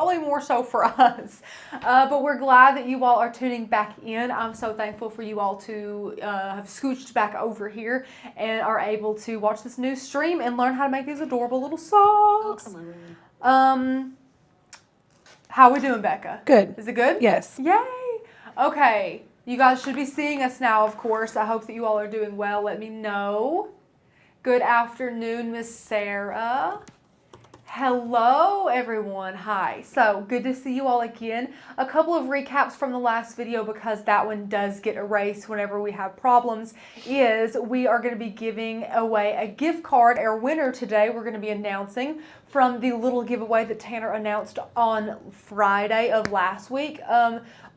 probably more so for us. But we're glad that you all are tuning back in. I'm so thankful for you all to have scooched back over here and are able to watch this new stream and learn how to make these adorable little socks. Oh, come on. How we doing, Becca? Good. Is it good? Yes. Yay! Okay. You guys should be seeing us now, of course. I hope that you all are doing well. Let me know. Good afternoon, Miss Sarah. Hello, everyone. Hi. So, good to see you all again. A couple of recaps from the last video, because that one does get erased whenever we have problems, is we are going to be giving away a gift card. Our winner today, we're going to be announcing from the little giveaway that Tanner announced on Friday of last week.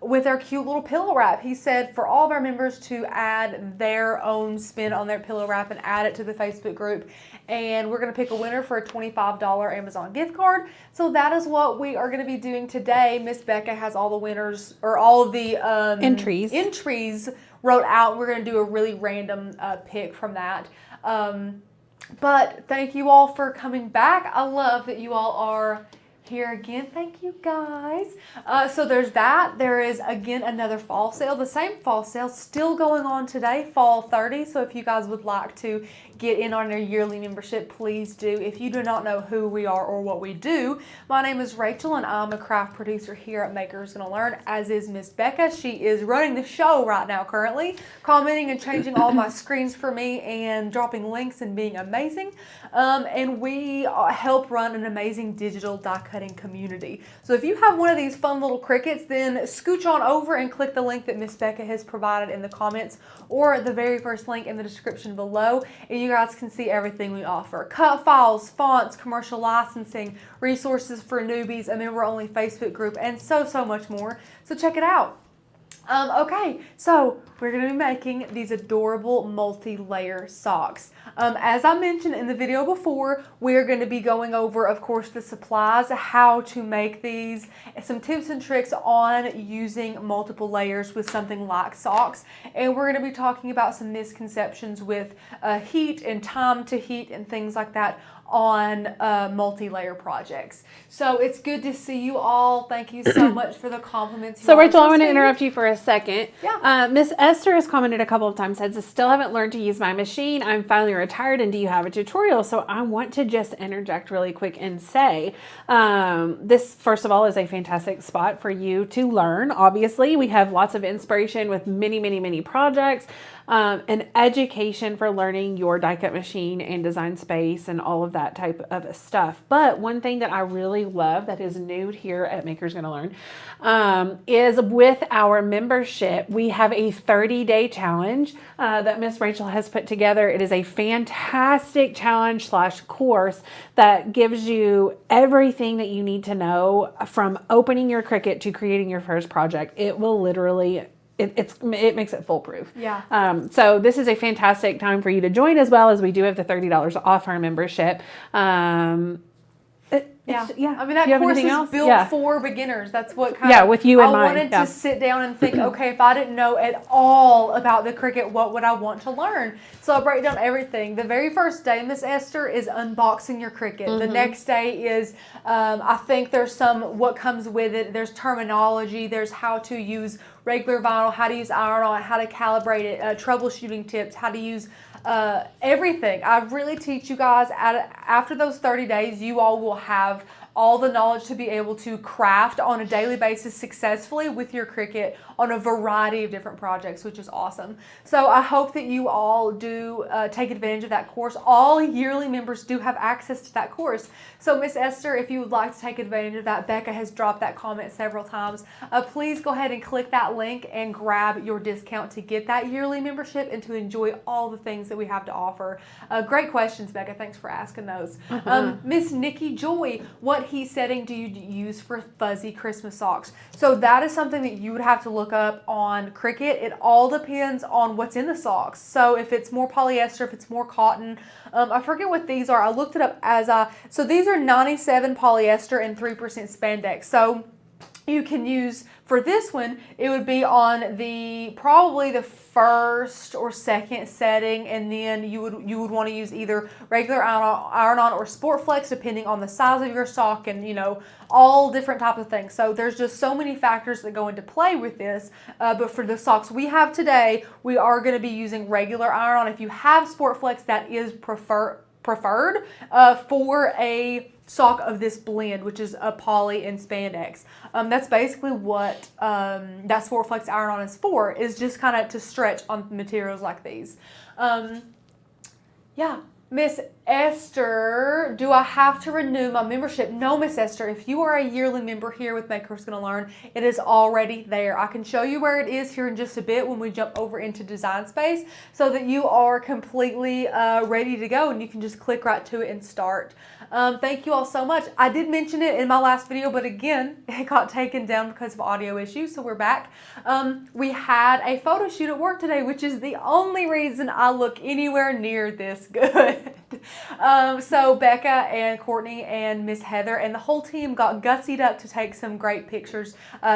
With our cute little pillow wrap. He said for all of our members to add their own spin on their pillow wrap and add it to the Facebook group. And we're going to pick a winner for a $25 Amazon gift card. So that is what we are going to be doing today. Miss Becca has all the winners, or all of the entries wrote out. We're going to do a really random pick from that. But thank you all for coming back. I love that you all are here again. Thank you guys. So there's that. There is again another fall sale. The same fall sale still going on today, fall 30. So if you guys would like to get in on our yearly membership, please do. If you do not know who we are or what we do, my name is Rachel and I'm a craft producer here at Makers Gonna Learn, as is Miss Becca. She is running the show right now currently, commenting and changing all my screens for me and dropping links and being amazing. And we help run an amazing digital die cutting community. So if you have one of these fun little Cricuts, then scooch on over and click the link that Miss Becca has provided in the comments, or the very first link in the description below, and you guys can see everything we offer. Cut files, fonts, commercial licensing, resources for newbies, a member-only Facebook group, and so much more. So check it out. Okay, so we're going to be making these adorable multi-layer socks. As I mentioned in the video before, we're going to be going over, of course, the supplies, how to make these, some tips and tricks on using multiple layers with something like socks. And we're going to be talking about some misconceptions with heat and time to heat and things like that on multi-layer projects. So it's good to see you all. Thank you so much for the compliments. So Rachel, I want to interrupt you for a second. Yeah. Miss Esther has commented a couple of times, says, I still haven't learned to use my machine. I'm finally retired, and do you have a tutorial? So I want to just interject really quick and say, this, first of all, is a fantastic spot for you to learn. Obviously, we have lots of inspiration with many projects. An education for learning your die cut machine and design space and all of that type of stuff. But one thing that I really love that is new here at Makers Gonna Learn is with our membership, we have a 30-day challenge that Miss Rachel has put together. It is a fantastic challenge / course that gives you everything that you need to know from opening your Cricut to creating your first project. It will literally it makes it foolproof. Yeah. So this is a fantastic time for you to join, as well as we do have the $30 off our membership. Yeah. I mean, that course is built for beginners. That's what kind of, with you in mind. I wanted to sit down and think, okay, if I didn't know at all about the Cricut, what would I want to learn? So I break down everything. The very first day, Miss Esther, is unboxing your Cricut. The next day is, I think there's what comes with it. There's terminology. There's how to use regular vinyl, how to use iron-on, how to calibrate it, troubleshooting tips, how to use everything. I really teach you guys. After those 30 days, you all will have all the knowledge to be able to craft on a daily basis successfully with your Cricut on a variety of different projects, which is awesome. So I hope that you all do take advantage of that course. All yearly members do have access to that course. So Miss Esther, if you would like to take advantage of that, Becca has dropped that comment several times. Please go ahead and click that link and grab your discount to get that yearly membership and to enjoy all the things that we have to offer. Great questions, Becca. Thanks for asking those. Miss Nikki Joy, what heat setting do you use for fuzzy Christmas socks? So that is something that you would have to look up on Cricut. It all depends on what's in the socks. So if it's more polyester, if it's more cotton, I forget what these are. I looked it up so these are 97 polyester and 3% spandex. So you can use for this one, it would be on probably the first or second setting, and then you would want to use either regular iron-on or Sport Flex, depending on the size of your sock and, you know, all different types of things. So there's just so many factors that go into play with this. But for the socks we have today, we are going to be using regular iron-on. If you have Sport Flex, that is preferred for a sock of this blend, which is a poly and spandex. That's basically what that Sport Flex iron-on is for, is just kind of to stretch on materials like these. Yeah. Miss Esther, do I have to renew my membership? No, Miss Esther. If you are a yearly member here with Maker's Gonna Learn, it is already there. I can show you where it is here in just a bit when we jump over into Design Space, so that you are completely ready to go and you can just click right to it and start. Thank you all so much. I did mention it in my last video, but again, it got taken down because of audio issues, so we're back. We had a photo shoot at work today, which is the only reason I look anywhere near this good. So Becca and Courtney and Miss Heather and the whole team got gutsied up to take some great pictures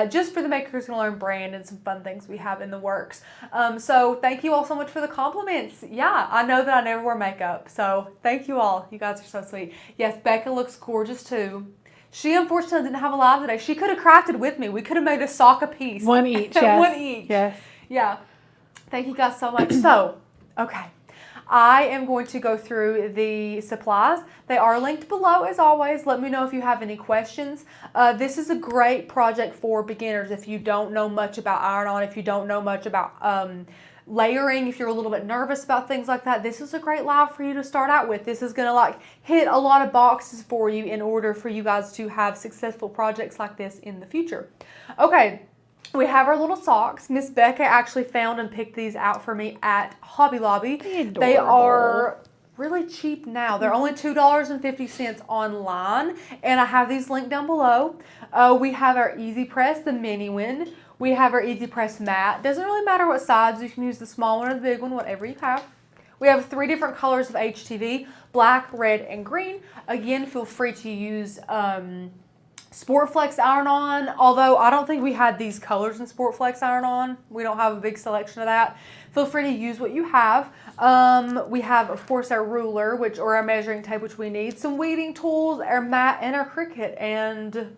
just for the Maker's Gonna Learn brand and some fun things we have in the works. So thank you all so much for the compliments. Yeah, I know that I never wear makeup, so thank you all. You guys are so sweet. Yes, Becca looks gorgeous too. She unfortunately didn't have a live today. She could have crafted with me. We could have made a sock apiece. One each, yes. One each. Yes. Yeah. Thank you guys so much. So, okay. I am going to go through the supplies. They are linked below as always. Let me know if you have any questions. This is a great project for beginners if you don't know much about iron-on, if you don't know much about layering, if you're a little bit nervous about things like that. This is a great live for you to start out with. This is going to like hit a lot of boxes for you in order for you guys to have successful projects like this in the future. Okay. We have our little socks. Miss Becca actually found and picked these out for me at Hobby Lobby. They are really cheap now. They're only $2.50 online, and I have these linked down below. We have our EasyPress, the mini one. We have our EasyPress Mat. Doesn't really matter what size. You can use the small one or the big one, whatever you have. We have 3 different colors of HTV, black, red, and green. Again, feel free to use Sport Flex iron-on, although I don't think we had these colors in Sport Flex iron-on. We don't have a big selection of that. Feel free to use what you have. We have, of course, our ruler, or our measuring tape, which we need, some weeding tools, our mat, and our Cricut, and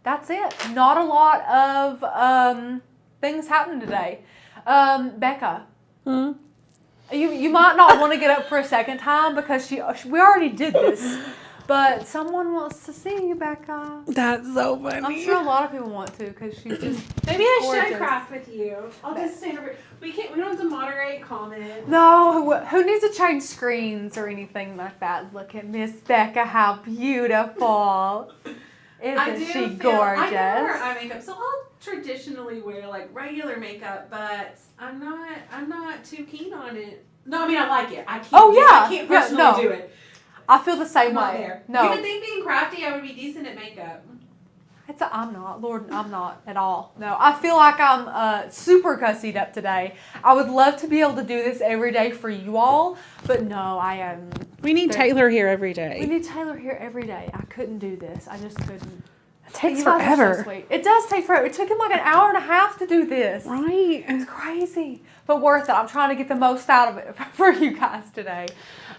that's it. Not a lot of things happening today. Becca, you might not want to get up for a second time because we already did this. But someone wants to see you, Becca. That's so funny. I'm sure a lot of people want to because she's just maybe I gorgeous. should craft with you. I'll just stand over. We don't have to moderate comments. No, who needs to change screens or anything like that? Look at Miss Becca, how beautiful. Isn't she gorgeous? I never wear eye makeup, so I'll traditionally wear like regular makeup, but I'm not too keen on it. No, I mean I like it. I can't personally do it. I feel the same I'm way. There. No. You would think being crafty, I would be decent at makeup. I'm not. Lord, I'm not at all. No, I feel like I'm super gussied up today. I would love to be able to do this every day for you all, but no, I am. We need Taylor here every day. We need Taylor here every day. I couldn't do this. I just couldn't. It takes You guys are forever. so sweet. It does take forever. It took him like an hour and a half to do this. Right. It's crazy, but worth it. I'm trying to get the most out of it for you guys today.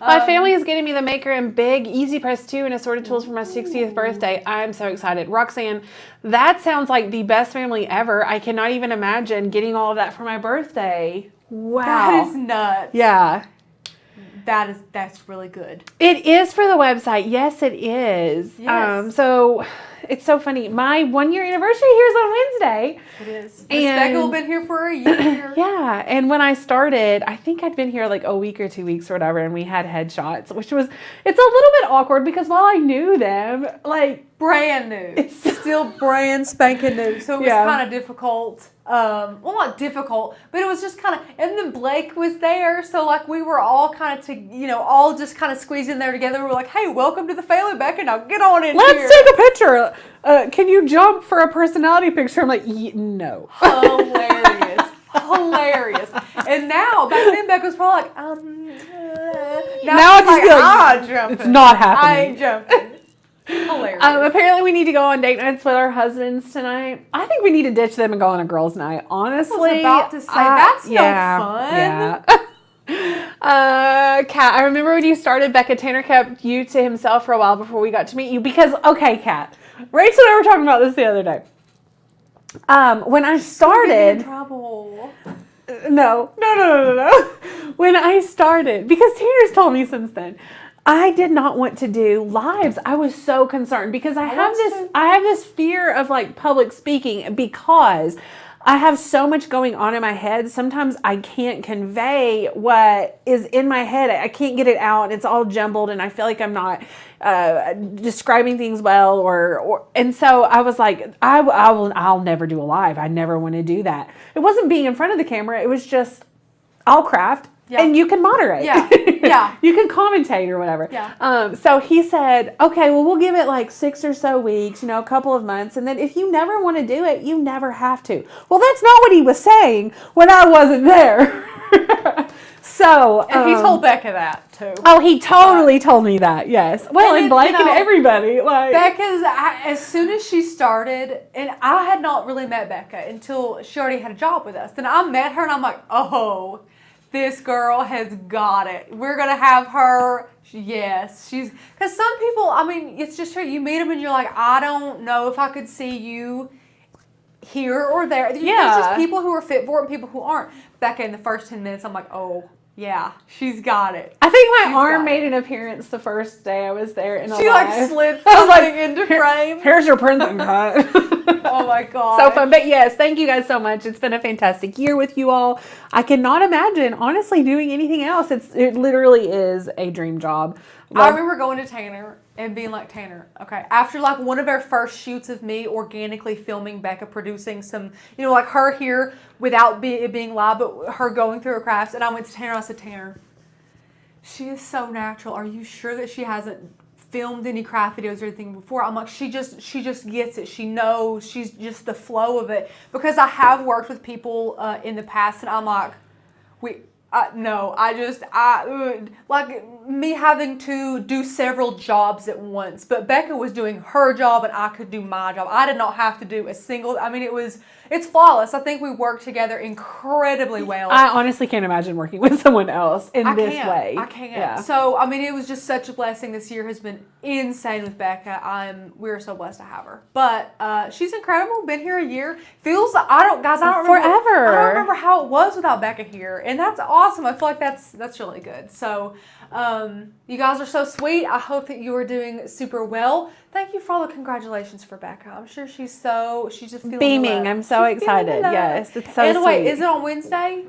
My family is getting me the Maker and big EasyPress 2 and assorted tools for my 60th birthday. I'm so excited. Roxanne, that sounds like the best family ever. I cannot even imagine getting all of that for my birthday. Wow. That is nuts. Yeah. That's really good. It is for the website. Yes, it is. Yes. So it's so funny. My 1-year anniversary here is on Wednesday. It is. Miss Becca has been here for a year. Yeah. And when I started, I think I'd been here like a week or 2 weeks or whatever, and we had headshots, it's a little bit awkward because while I knew them, like brand new. It's still brand spanking new. So it was kind of difficult. Well, not difficult, but it was just kind of, and then Blake was there. So like we were all kind of, all just kind of squeezed in there together. We were like, hey, welcome to the family, Becca. Now get on in here. Let's take a picture. Can you jump for a personality picture? I'm like, no. Hilarious. Hilarious. And now, back then, Becca's probably like, now I just feel like, jumping. it's not happening. I ain't jumping. Hilarious. Apparently we need to go on date nights with our husbands tonight. I think we need to ditch them and go on a girls' night. Honestly, I was about to say, that's no fun. Kat, I remember when you started, Becca Tanner kept you to himself for a while before we got to meet you because, okay, Kat, Rachel and I were talking about this the other day. When I started... in trouble. No. When I started, because Tanner's told me since then, I did not want to do lives. I was so concerned because I have this fear of like public speaking because I have so much going on in my head. Sometimes I can't convey what is in my head. I can't get it out. It's all jumbled and I feel like I'm not describing things well and so I was like, I'll never do a live. I never want to do that. It wasn't being in front of the camera. It was just, I'll craft. Yeah. And you can moderate. Yeah. Yeah. You can commentate or whatever. Yeah. So he said, okay, well, we'll give it like 6 or so weeks, a couple of months. And then if you never want to do it, you never have to. Well, that's not what he was saying when I wasn't there. So. And he told Becca that too. Oh, he totally told me that. Yes. Well, and Blake and everybody. Becca's, as soon as she started, and I had not really met Becca until she already had a job with us. Then I met her and I'm like, oh, this girl has got it. We're going to have her. Yes. Because some people, it's just true. You meet them and you're like, I don't know if I could see you here or there. There's just people who are fit for it and people who aren't. Becca, in the first 10 minutes, I'm like, oh, yeah, she's got it. I think my arm made an appearance the first day I was there. She slid something into frame. Here's your printing cut. Oh my God. So fun. But yes, thank you guys so much. It's been a fantastic year with you all. I cannot imagine, honestly, doing anything else. It literally is a dream job. I remember going to Tanner and being like, Tanner, okay, after like one of our first shoots of me organically filming Becca producing some, like her here without it being live, but her going through her crafts. And I went to Tanner and I said, Tanner, she is so natural. Are you sure that she hasn't filmed any craft videos or anything before? I'm like, she just gets it. She knows. She's just the flow of it. Because I have worked with people in the past and I'm like, like me having to do several jobs at once, but Becca was doing her job and I could do my job. I did not have to do a single, it's flawless. I think we worked together incredibly well. I honestly can't imagine working with someone else in this way. I can't. Yeah. So, it was just such a blessing. This year has been insane with Becca. We're so blessed to have her. But she's incredible. Been here a year. Feels, I don't remember. Forever. I don't remember how it was without Becca here. And that's awesome. I feel like that's really good. So, you guys are so sweet. I hope that you are doing super well. Thank you for all the congratulations for Becca. I'm sure she's just feeling beaming. I'm so excited. Yes, it's so sweet. Wait, is it on Wednesday?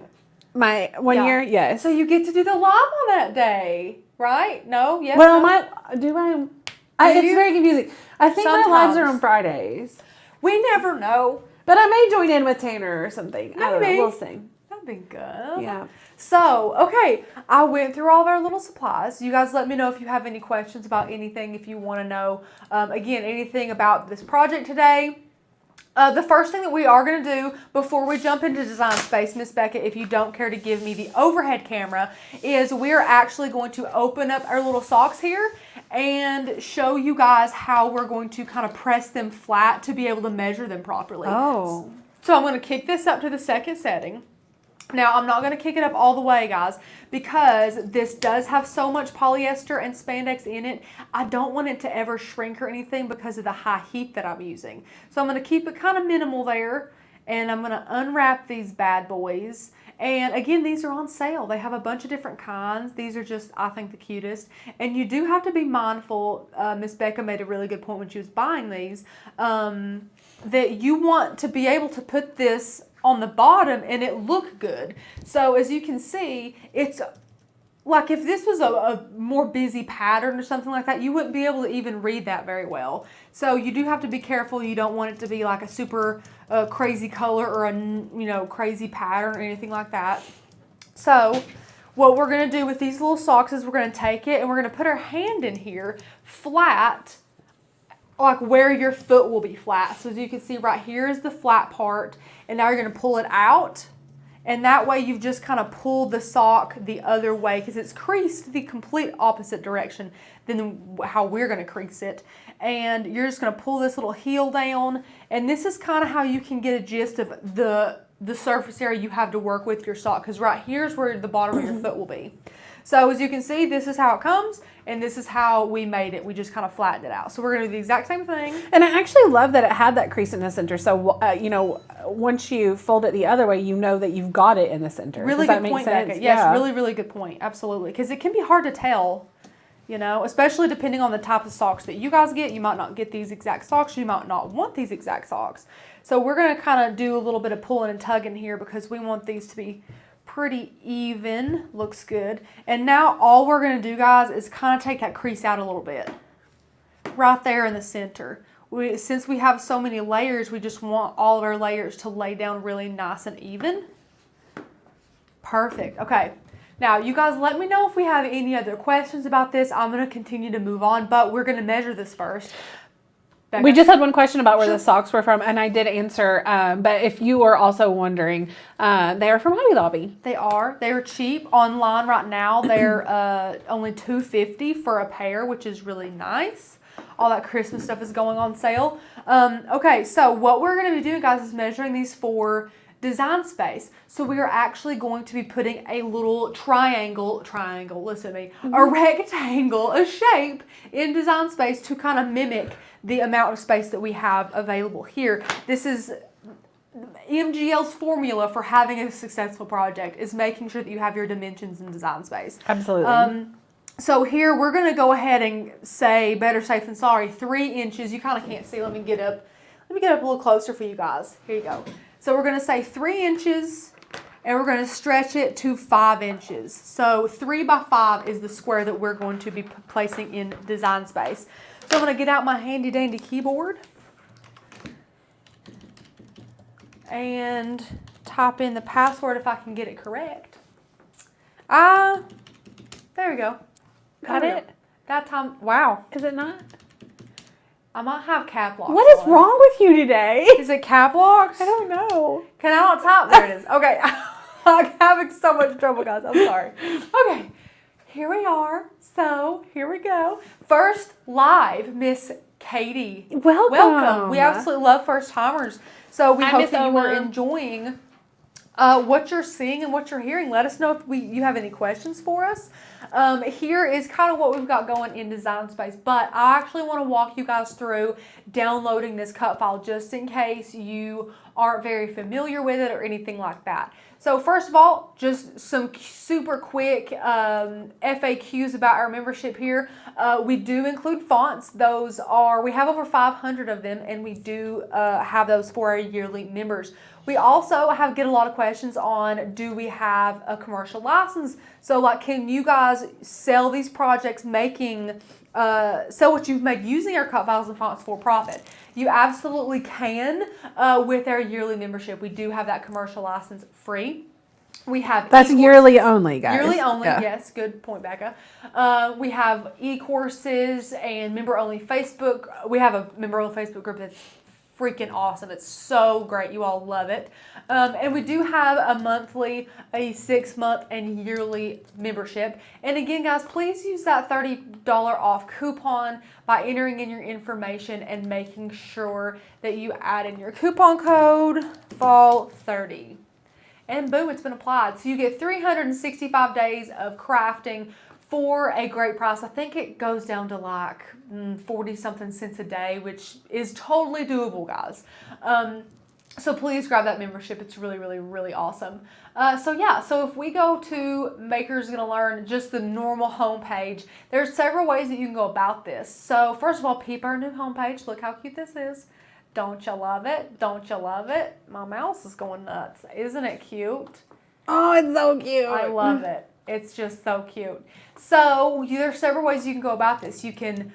My 1 year? Yes. So you get to do the live on that day, right? No? Yes? Well, no? It's very confusing. I think my lives are on Fridays. We never know. But I may join in with Tanner or something. Maybe. I don't know. We'll see. That'd be good. Yeah. So, okay, I went through all of our little supplies. You guys let me know if you have any questions about anything, if you want to know, again, anything about this project today. The first thing that we are going to do before we jump into Design Space, Miss Becca, if you don't care to give me the overhead camera, is we're actually going to open up our little socks here and show you guys how we're going to kind of press them flat to be able to measure them properly. Oh. So I'm going to kick this up to the second setting. Now, I'm not going to kick it up all the way, guys, because this does have so much polyester and spandex in it. I don't want it to ever shrink or anything because of the high heat that I'm using. So I'm going to keep it kind of minimal there, and I'm going to unwrap these bad boys. And again, these are on sale. They have a bunch of different kinds. These are just, I think, the cutest. And you do have to be mindful. Miss Becca made a really good point when she was buying these, that you want to be able to put this on the bottom and it look good. So as you can see, it's like if this was a more busy pattern or something like that, you wouldn't be able to even read that very well. So you do have to be careful. You don't want it to be like a super crazy color or a crazy pattern or anything like that. So what we're going to do with these little socks is we're going to take it and we're going to put our hand in here flat, like where your foot will be flat. So as you can see right here is the flat part, and now you're going to pull it out And that way you've just kind of pulled the sock the other way because it's creased the complete opposite direction than how we're going to crease it. And you're just going to pull this little heel down. And this is kind of how you can get a gist of the surface area you have to work with your sock, because right here is where the bottom of your foot will be. So as you can see, this is how it comes, and this is how we made it. We just kind of flattened it out. So we're going to do the exact same thing. And I actually love that it had that crease in the center. So, you know, once you fold it the other way, you know that you've got it in the center. Really Does that good point, make sense? Becca. Yes, Yeah. really, really good point. Absolutely. Because it can be hard to tell, you know, especially depending on the type of socks that you guys get. You might not get these exact socks. You might not want these exact socks. So we're going to kind of do a little bit of pulling and tugging here because we want these to be pretty even. Looks good. And now all we're going to do, guys, is kind of take that crease out a little bit. Right there in the center. Since we have so many layers, we just want all of our layers to lay down really nice and even. Perfect. Okay. Now, you guys let me know if we have any other questions about this. I'm going to continue to move on, but we're going to measure this first. Becca? We just had one question about where the socks were from, and I did answer. But if you are also wondering, they are from Hobby Lobby. They are. They're cheap online right now. They're only $2.50 for a pair, which is really nice. All that Christmas stuff is going on sale. Okay, so what we're going to be doing, guys, is measuring these for design space. So we are actually going to be putting a little triangle, listen to me, a rectangle, a shape in design space to kind of mimic the amount of space that we have available here. This is MGL's formula for having a successful project, is making sure that you have your dimensions in design space. Absolutely. So here we're going to go ahead and say, better safe than sorry, 3 inches. You kind of can't see. Let me get up a little closer for you guys. Here you go. So we're going to say 3 inches, and we're going to stretch it to 5 inches. So 3 by 5 is the square that we're going to be placing in design space. So I'm going to get out my handy dandy keyboard and type in the password if I can get it correct. There we go. Got it? That time, wow. Is it not? I might have cap locks. What is wrong with you today? Is it cap locks? I don't know. Can I not type? There it is. Okay. I'm having so much trouble, guys. I'm sorry. Okay. Here we are. So, here we go. First live, Miss Katie. Welcome. We absolutely love first timers. So, we Hi, hope Miss that you are Oma. enjoying what you're seeing and what you're hearing. Let us know if you have any questions for us. Here is kind of what we've got going in design space, but I actually want to walk you guys through downloading this cut file just in case you aren't very familiar with it or anything like that. So first of all, just some super quick FAQs about our membership here. We do include fonts. We have over 500 of them, and we do have those for our yearly members. We also get a lot of questions on, do we have a commercial license? So like, can you guys sell these projects sell what you've made using our cut files and fonts for profit? You absolutely can with our yearly membership. We do have that commercial license free. We have That's yearly only, guys. Yearly only, Yeah. yes. Good point, Becca. We have e-courses and member-only Facebook. We have a member-only Facebook group that's freaking awesome. It's so great. You all love it. And we do have a monthly, a 6-month, and yearly membership. And again, guys, please use that $30 off coupon by entering in your information and making sure that you add in your coupon code FALL30. And boom, it's been applied. So you get 365 days of crafting for a great price. I think it goes down to like 40 something cents a day, which is totally doable, guys. So please grab that membership. It's really, really, really awesome. So if we go to Makers Gonna Learn, just the normal homepage, there's several ways that you can go about this. So first of all, peep our new homepage. Look how cute this is. Don't you love it? Don't you love it? My mouse is going nuts. Isn't it cute? Oh, it's so cute. I love it. It's just so cute. So there's several ways you can go about this. You can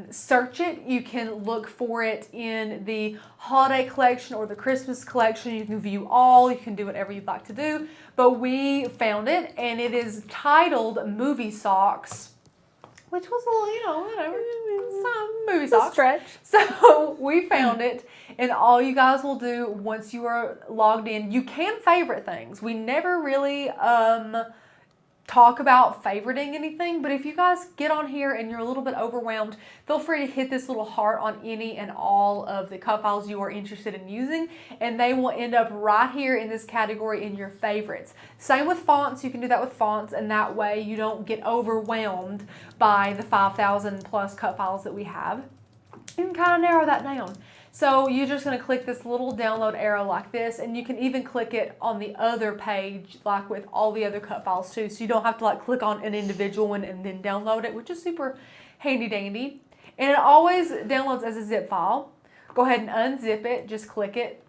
search it. You can look for it in the holiday collection or the Christmas collection. You can view all. You can do whatever you'd like to do. But we found it, and it is titled Movie Socks which was a little, whatever. It's not movie It's a socks. stretch. So we found it, and all you guys will do once you are logged in, you can favorite things. We never really talk about favoriting anything, but if you guys get on here and you're a little bit overwhelmed, feel free to hit this little heart on any and all of the cut files you are interested in using, and they will end up right here in this category in your favorites. Same with fonts. You can do that with fonts, and that way you don't get overwhelmed by the 5,000 plus cut files that we have. You can kind of narrow that down. So you're just going to click this little download arrow like this, and you can even click it on the other page like with all the other cut files too. So you don't have to like click on an individual one and then download it, which is super handy dandy. And it always downloads as a zip file. Go ahead and unzip it, just click it.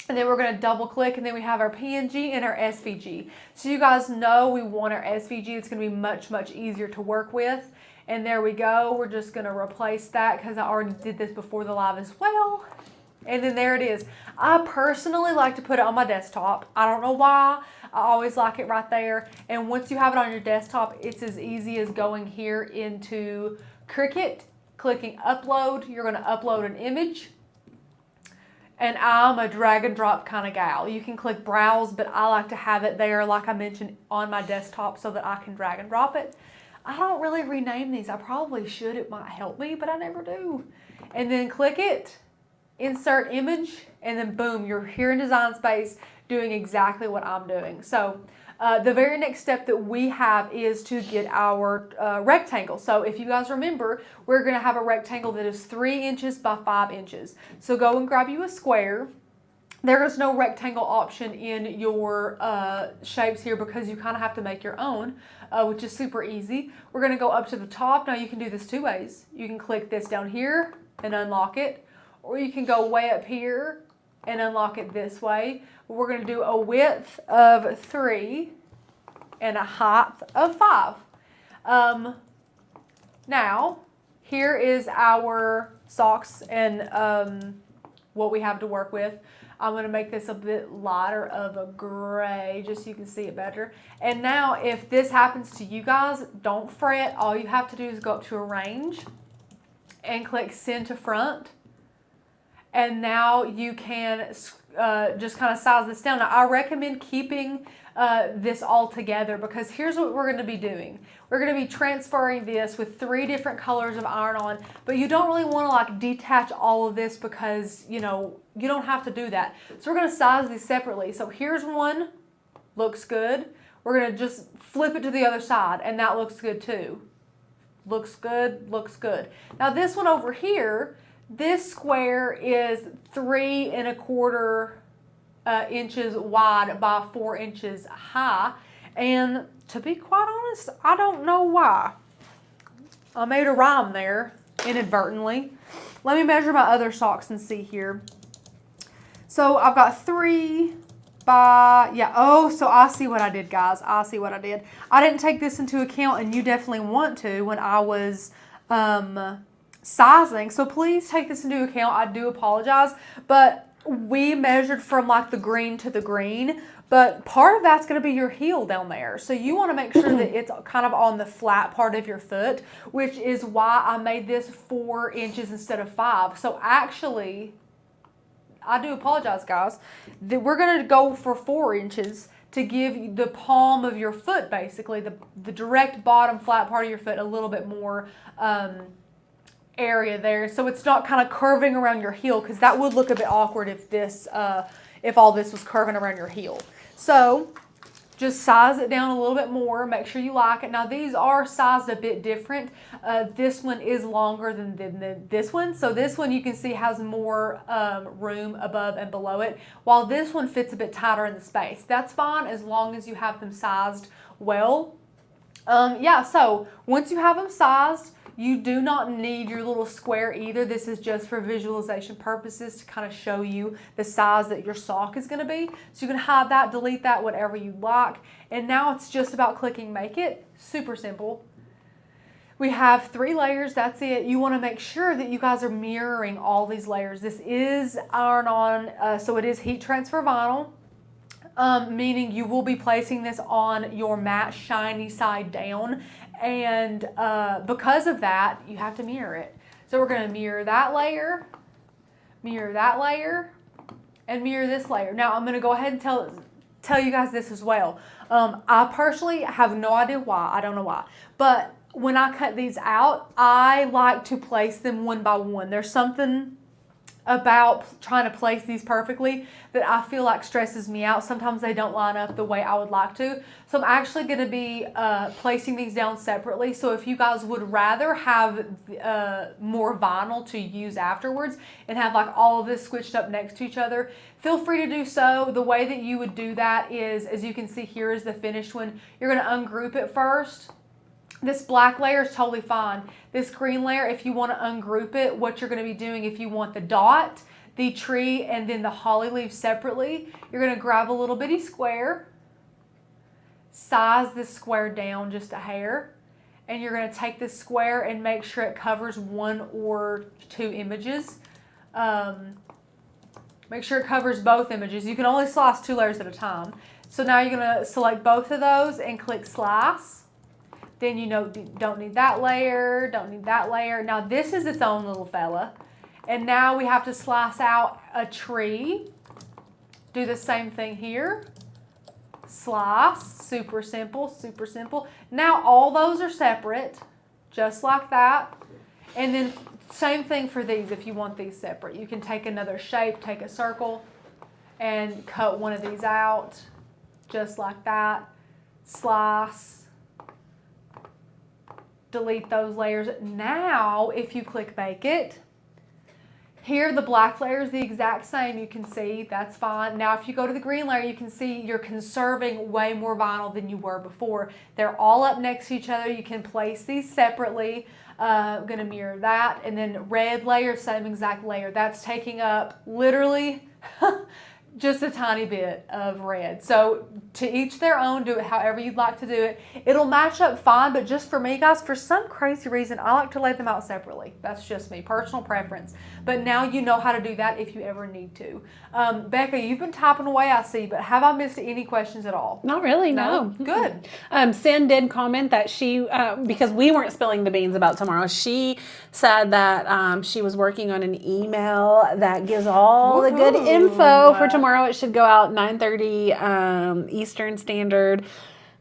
And then we're going to double click, and then we have our PNG and our SVG. So you guys know we want our SVG. It's going to be much, much easier to work with. And there we go. We're just going to replace that because I already did this before the live as well. And then there it is. I personally like to put it on my desktop. I don't know why. I always like it right there. And once you have it on your desktop, it's as easy as going here into Cricut, clicking upload. You're going to upload an image. And I'm a drag and drop kind of gal. You can click browse, but I like to have it there, like I mentioned, on my desktop so that I can drag and drop it. I don't really rename these. I probably should. It might help me, but I never do. And then click it, insert image, and then boom, you're here in Design Space doing exactly what I'm doing. So the very next step that we have is to get our rectangle. So if you guys remember, we're going to have a rectangle that is 3 inches by 5 inches. So go and grab you a square. There is no rectangle option in your shapes here because you kind of have to make your own, which is super easy. We're going to go up to the top. Now you can do this 2 ways. You can click this down here and unlock it, or you can go way up here and unlock it this way. We're going to do a width of 3 and a height of 5. Now, here is our socks and what we have to work with. I'm going to make this a bit lighter of a gray just so you can see it better. And now if this happens to you guys, don't fret. All you have to do is go up to Arrange and click Send to Front. And now you can just kind of size this down. Now I recommend keeping this all together because here's what we're going to be doing. We're going to be transferring this with 3 different colors of iron-on, but you don't really want to like detach all of this because, you know, you don't have to do that. So we're going to size these separately. So here's one, looks good. We're going to just flip it to the other side, and that looks good too. Looks good, looks good. Now this one over here, this square is 3 1/4 inches wide by 4 inches high. And to be quite honest, I don't know why. I made a rhyme there inadvertently. Let me measure my other socks and see here. So I've got 3 by, yeah, oh, so I see what I did, guys. I see what I did. I didn't take this into account, and you definitely want to when I was sizing. So please take this into account. I do apologize, but we measured from like the green to the green, but part of that's going to be your heel down there. So you want to make sure that it's kind of on the flat part of your foot, which is why I made this 4 inches instead of 5. So actually, I do apologize, guys. We're going to go for 4 inches to give you the palm of your foot, basically, the direct bottom flat part of your foot a little bit more area there, so it's not kind of curving around your heel, because that would look a bit awkward if this, if all this was curving around your heel. So just size it down a little bit more. Make sure you like it. Now these are sized a bit different. This one is longer than this one, so this one you can see has more room above and below it, while this one fits a bit tighter in the space. That's fine as long as you have them sized well. Yeah, so once you have them sized, you do not need your little square either. This is just for visualization purposes to kind of show you the size that your sock is going to be. So you can hide that, delete that, whatever you like. And now it's just about clicking Make It. Super simple. We have 3 layers, that's it. You want to make sure that you guys are mirroring all these layers. This is iron-on, so it is heat transfer vinyl. Meaning you will be placing this on your matte shiny side down, And because of that, you have to mirror it. So we're going to mirror that layer, and mirror this layer. Now I'm going to go ahead and tell you guys this as well. I personally have no idea why. I don't know why. But when I cut these out, I like to place them one by one. There's something about trying to place these perfectly that I feel like stresses me out. Sometimes they don't line up the way I would like to. So I'm actually going to be placing these down separately. So if you guys would rather have more vinyl to use afterwards and have like all of this squished up next to each other, feel free to do so. The way that you would do that is, as you can see here is the finished one. You're going to ungroup it first. This black layer is totally fine. This green layer, if you want to ungroup it, what you're going to be doing, if you want the dot, the tree, and then the holly leaves separately, you're going to grab a little bitty square, size this square down just a hair, and you're going to take this square and make sure it covers 1 or 2 images. Make sure it covers both images. You can only slice 2 layers at a time. So now you're going to select both of those and click slice. Then you don't need that layer, don't need that layer. Now this is its own little fella. And now we have to slice out a tree. Do the same thing here. Slice, super simple, super simple. Now all those are separate, just like that. And then same thing for these if you want these separate. You can take another shape, take a circle, and cut one of these out, just like that. Slice. Delete those layers. Now, if you click bake it, here the black layer is the exact same. You can see that's fine. Now, if you go to the green layer, you can see you're conserving way more vinyl than you were before. They're all up next to each other. You can place these separately. I'm going to mirror that. And then red layer, same exact layer. That's taking up literally just a tiny bit of red. So to each their own, do it however you'd like to do it. It'll match up fine, but just for me, guys, for some crazy reason, I like to lay them out separately. That's just me, personal preference. But now you know how to do that if you ever need to. Becca, you've been typing away, I see, but have I missed any questions at all? Not really, no. Good. Sin did comment that she, because we weren't spilling the beans about tomorrow, she said that she was working on an email that gives all the good info for tomorrow. It should go out 9:30 Eastern Standard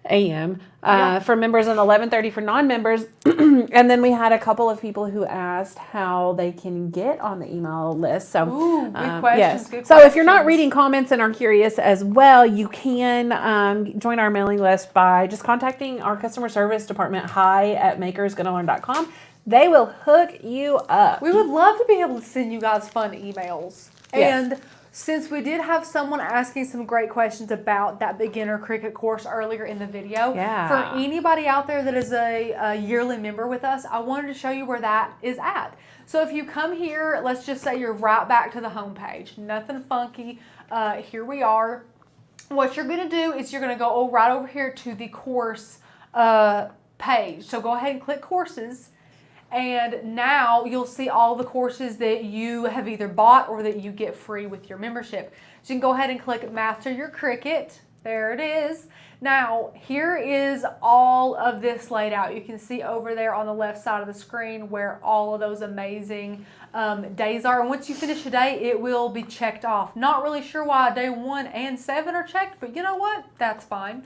AM for members and 11:30 for non-members. And then we had a couple of people who asked how they can get on the email list. So, good questions. Yes. Good so questions. if you're not reading comments and are curious as well, you can join our mailing list by just contacting our customer service department, hi@makersgonnalearn.com. They will hook you up. We would love to be able to send you guys fun emails. Yes. And since we did have someone asking some great questions about that beginner Cricut course earlier in the video, for anybody out there that is a yearly member with us, I wanted to show you where that is at. So if you come here, let's just say you're right back to the home page. Nothing funky. Here we are. What you're going to do is you're going to go right over here to the course page. So go ahead and click courses. And now you'll see all the courses that you have either bought or that you get free with your membership. So you can go ahead and click Master Your Cricut. There it is. Now, here is all of this laid out. You can see over there on the left side of the screen where all of those amazing days are. And once you finish a day, it will be checked off. Not really sure why day 1 and 7 are checked, but you know what? That's fine.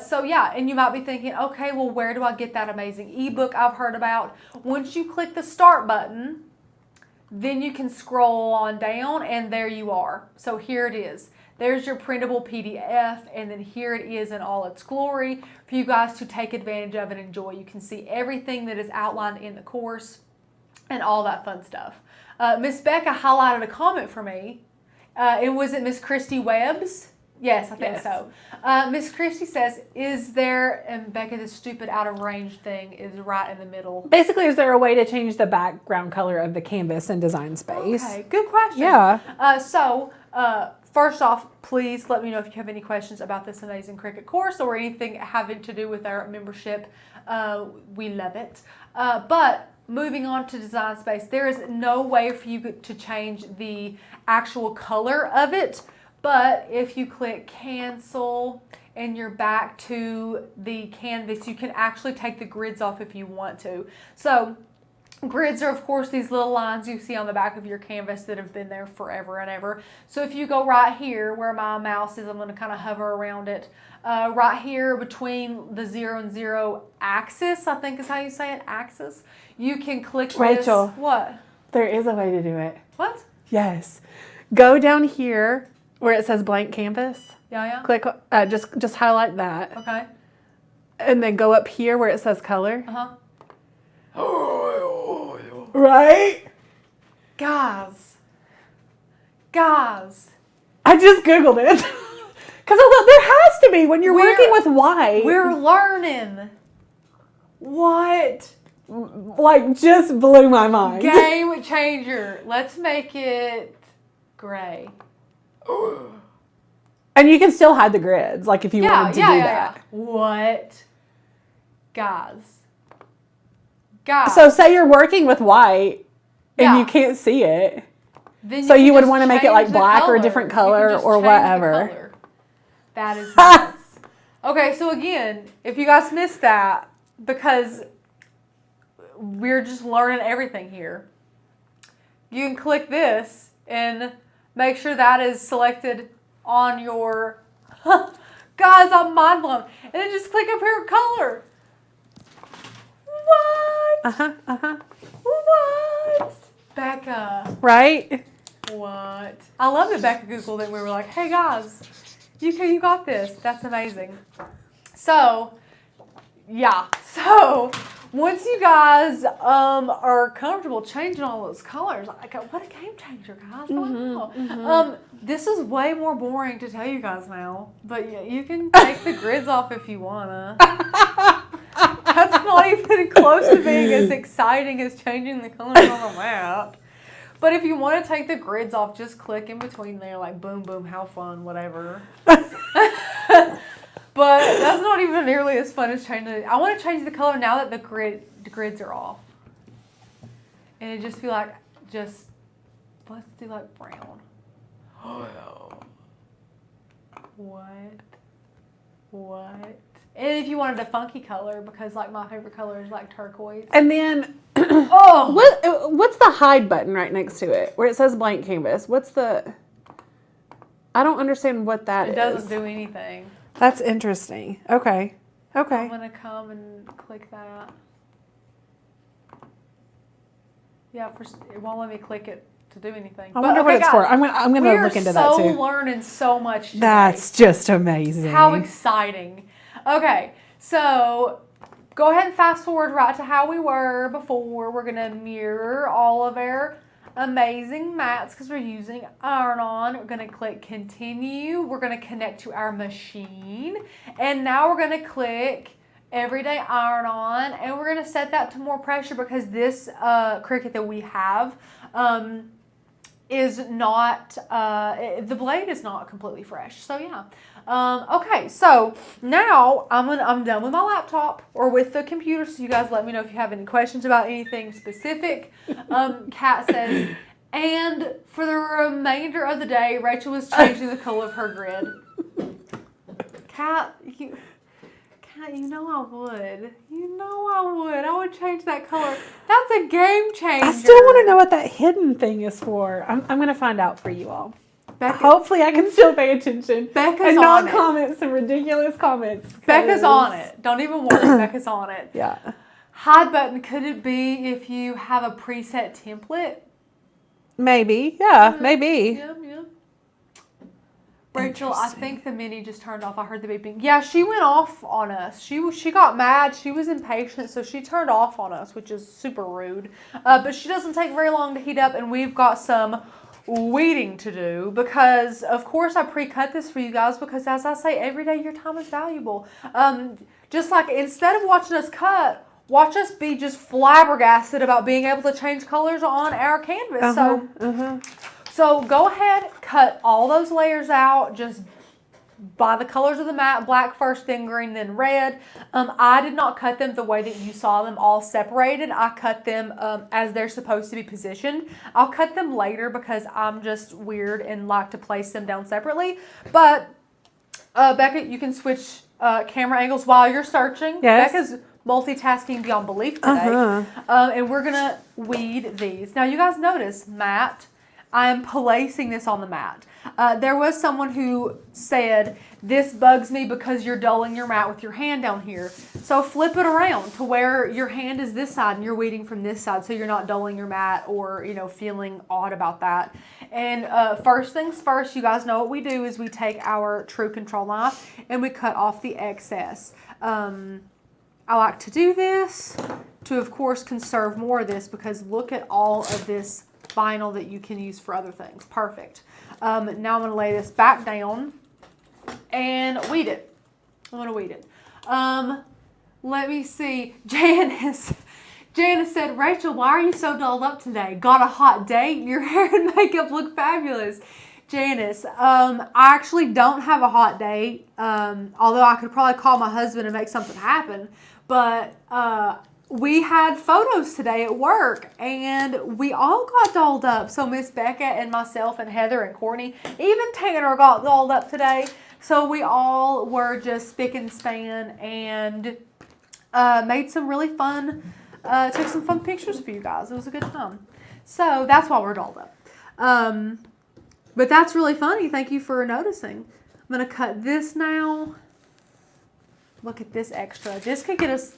So yeah, and you might be thinking, okay, well, where do I get that amazing ebook I've heard about? Once you click the start button, then you can scroll on down and there you are. So here it is. There's your printable PDF, and then here it is in all its glory for you guys to take advantage of and enjoy. You can see everything that is outlined in the course and all that fun stuff. Miss Becca highlighted a comment for me. It was Miss Christy Webb's. Yes, I think so. Miss Christy says, is there, and Becca, this stupid out of range thing is right in the middle. Basically, is there a way to change the background color of the canvas in Design Space? Okay, good question. Yeah. First off, please let me know if you have any questions about this amazing Cricut course or anything having to do with our membership. We love it. But moving on to Design Space, there is no way for you to change the actual color of it. But if you click cancel, and you're back to the canvas, you can actually take the grids off if you want to. So grids are, of course, these little lines you see on the back of your canvas that have been there forever and ever. So if you go right here where my mouse is, I'm going to kind of hover around it. Right here between the 0 and 0 axis, I think is how you say it, axis, you can click Rachel. this. What? There is a way to do it. What? Yes. Go down here where it says blank canvas. Yeah. Click, just highlight that. Okay. And then go up here where it says color. Right? Guys. I just Googled it. Because I thought there has to be when you're working with white. We're learning. What? Like, just blew my mind. Game changer. Let's make it gray. And you can still hide the grids, like if you wanted to do that. What? Guys. So say you're working with white and you can't see it. Then so you would want to make it like black or a different color or whatever. That is nuts. Okay, so again, if you guys missed that, because we're just learning everything here, you can click this and make sure that is selected on your... Guys, I'm mind blown. And then just click up here, color. What? What? Becca. Right? What? I love that Becca Googled it. We were like, hey guys, you got this. That's amazing. So, yeah. So, once you guys are comfortable changing all those colors, like, what a game changer, guys. This is way more boring to tell you guys now, but yeah, you can take the grids off if you wanna. That's not even close to being as exciting as changing the colors on the mat. But if you want to take the grids off, just click in between there, like boom, boom, how fun, whatever. But that's not even nearly as fun as changing it. I want to change the color now that the grids are off. And it just be like, let's do like brown. What? And if you wanted a funky color, because like my favorite color is like turquoise. And then, what's the hide button right next to it where it says blank canvas? I don't understand what that is. It doesn't do anything. That's interesting. Okay. I'm going to come and click that. Yeah, it won't let me click it to do anything. I wonder what it's for. I'm gonna look into that too. We're so learning so much today. That's just amazing. How exciting. Okay, so go ahead and fast forward right to how we were before. We're going to mirror all of our amazing mats because we're using iron-on. We're going to click continue. We're going to connect to our machine. And now we're going to click everyday iron-on. And we're going to set that to more pressure because this Cricut that we have is not, the blade is not completely fresh. So yeah. Okay, so now I'm done with my laptop or with the computer, so you guys let me know if you have any questions about anything specific. Kat says, and for the remainder of the day, Rachel was changing the color of her grid. Kat, you know I would. I would change that color. That's a game changer. I still want to know what that hidden thing is for. I'm going to find out for you all. Hopefully I can still pay attention and not comment some ridiculous comments. Becca's on it. Don't even worry. Becca's on it. Yeah. Hide button, could it be if you have a preset template? Maybe. Yeah, maybe. Yeah. Rachel, I think the mini just turned off. I heard the beeping. Yeah, she went off on us. She got mad. She was impatient, so she turned off on us, which is super rude. But she doesn't take very long to heat up, and we've got some weeding to do because, of course, I pre-cut this for you guys because, as I say, every day your time is valuable. Just like instead of watching us cut, watch us be just flabbergasted about being able to change colors on our canvas. So go ahead, cut all those layers out just by the colors of the mat, black first, then green, then red. I did not cut them the way that you saw them all separated. I cut them as they're supposed to be positioned. I'll cut them later because I'm just weird and like to place them down separately. But Becca, you can switch camera angles while you're searching. Yes. Becca's multitasking beyond belief today. And we're going to weed these. Now, you guys notice, mat, I am placing this on the mat. There was someone who said, this bugs me because you're dulling your mat with your hand down here. So flip it around to where your hand is this side and you're weeding from this side so you're not dulling your mat or, feeling odd about that. And first things first, you guys know what we do is we take our True Control knife and we cut off the excess. I like to do this to, of course, conserve more of this because look at all of this vinyl that you can use for other things. Perfect. Now I'm going to lay this back down and weed it. I'm going to weed it. Let me see. Janice said, Rachel, why are you so dolled up today? Got a hot date? Your hair and makeup look fabulous. Janice, I actually don't have a hot date, although I could probably call my husband and make something happen. But we had photos today at work, and we all got dolled up. So Miss Becca and myself and Heather and Courtney, even Tanner got dolled up today. So we all were just spick and span and made some really fun, took some fun pictures for you guys. It was a good time. So that's why we're dolled up. But that's really funny. Thank you for noticing. I'm going to cut this now. Look at this extra. This could get us...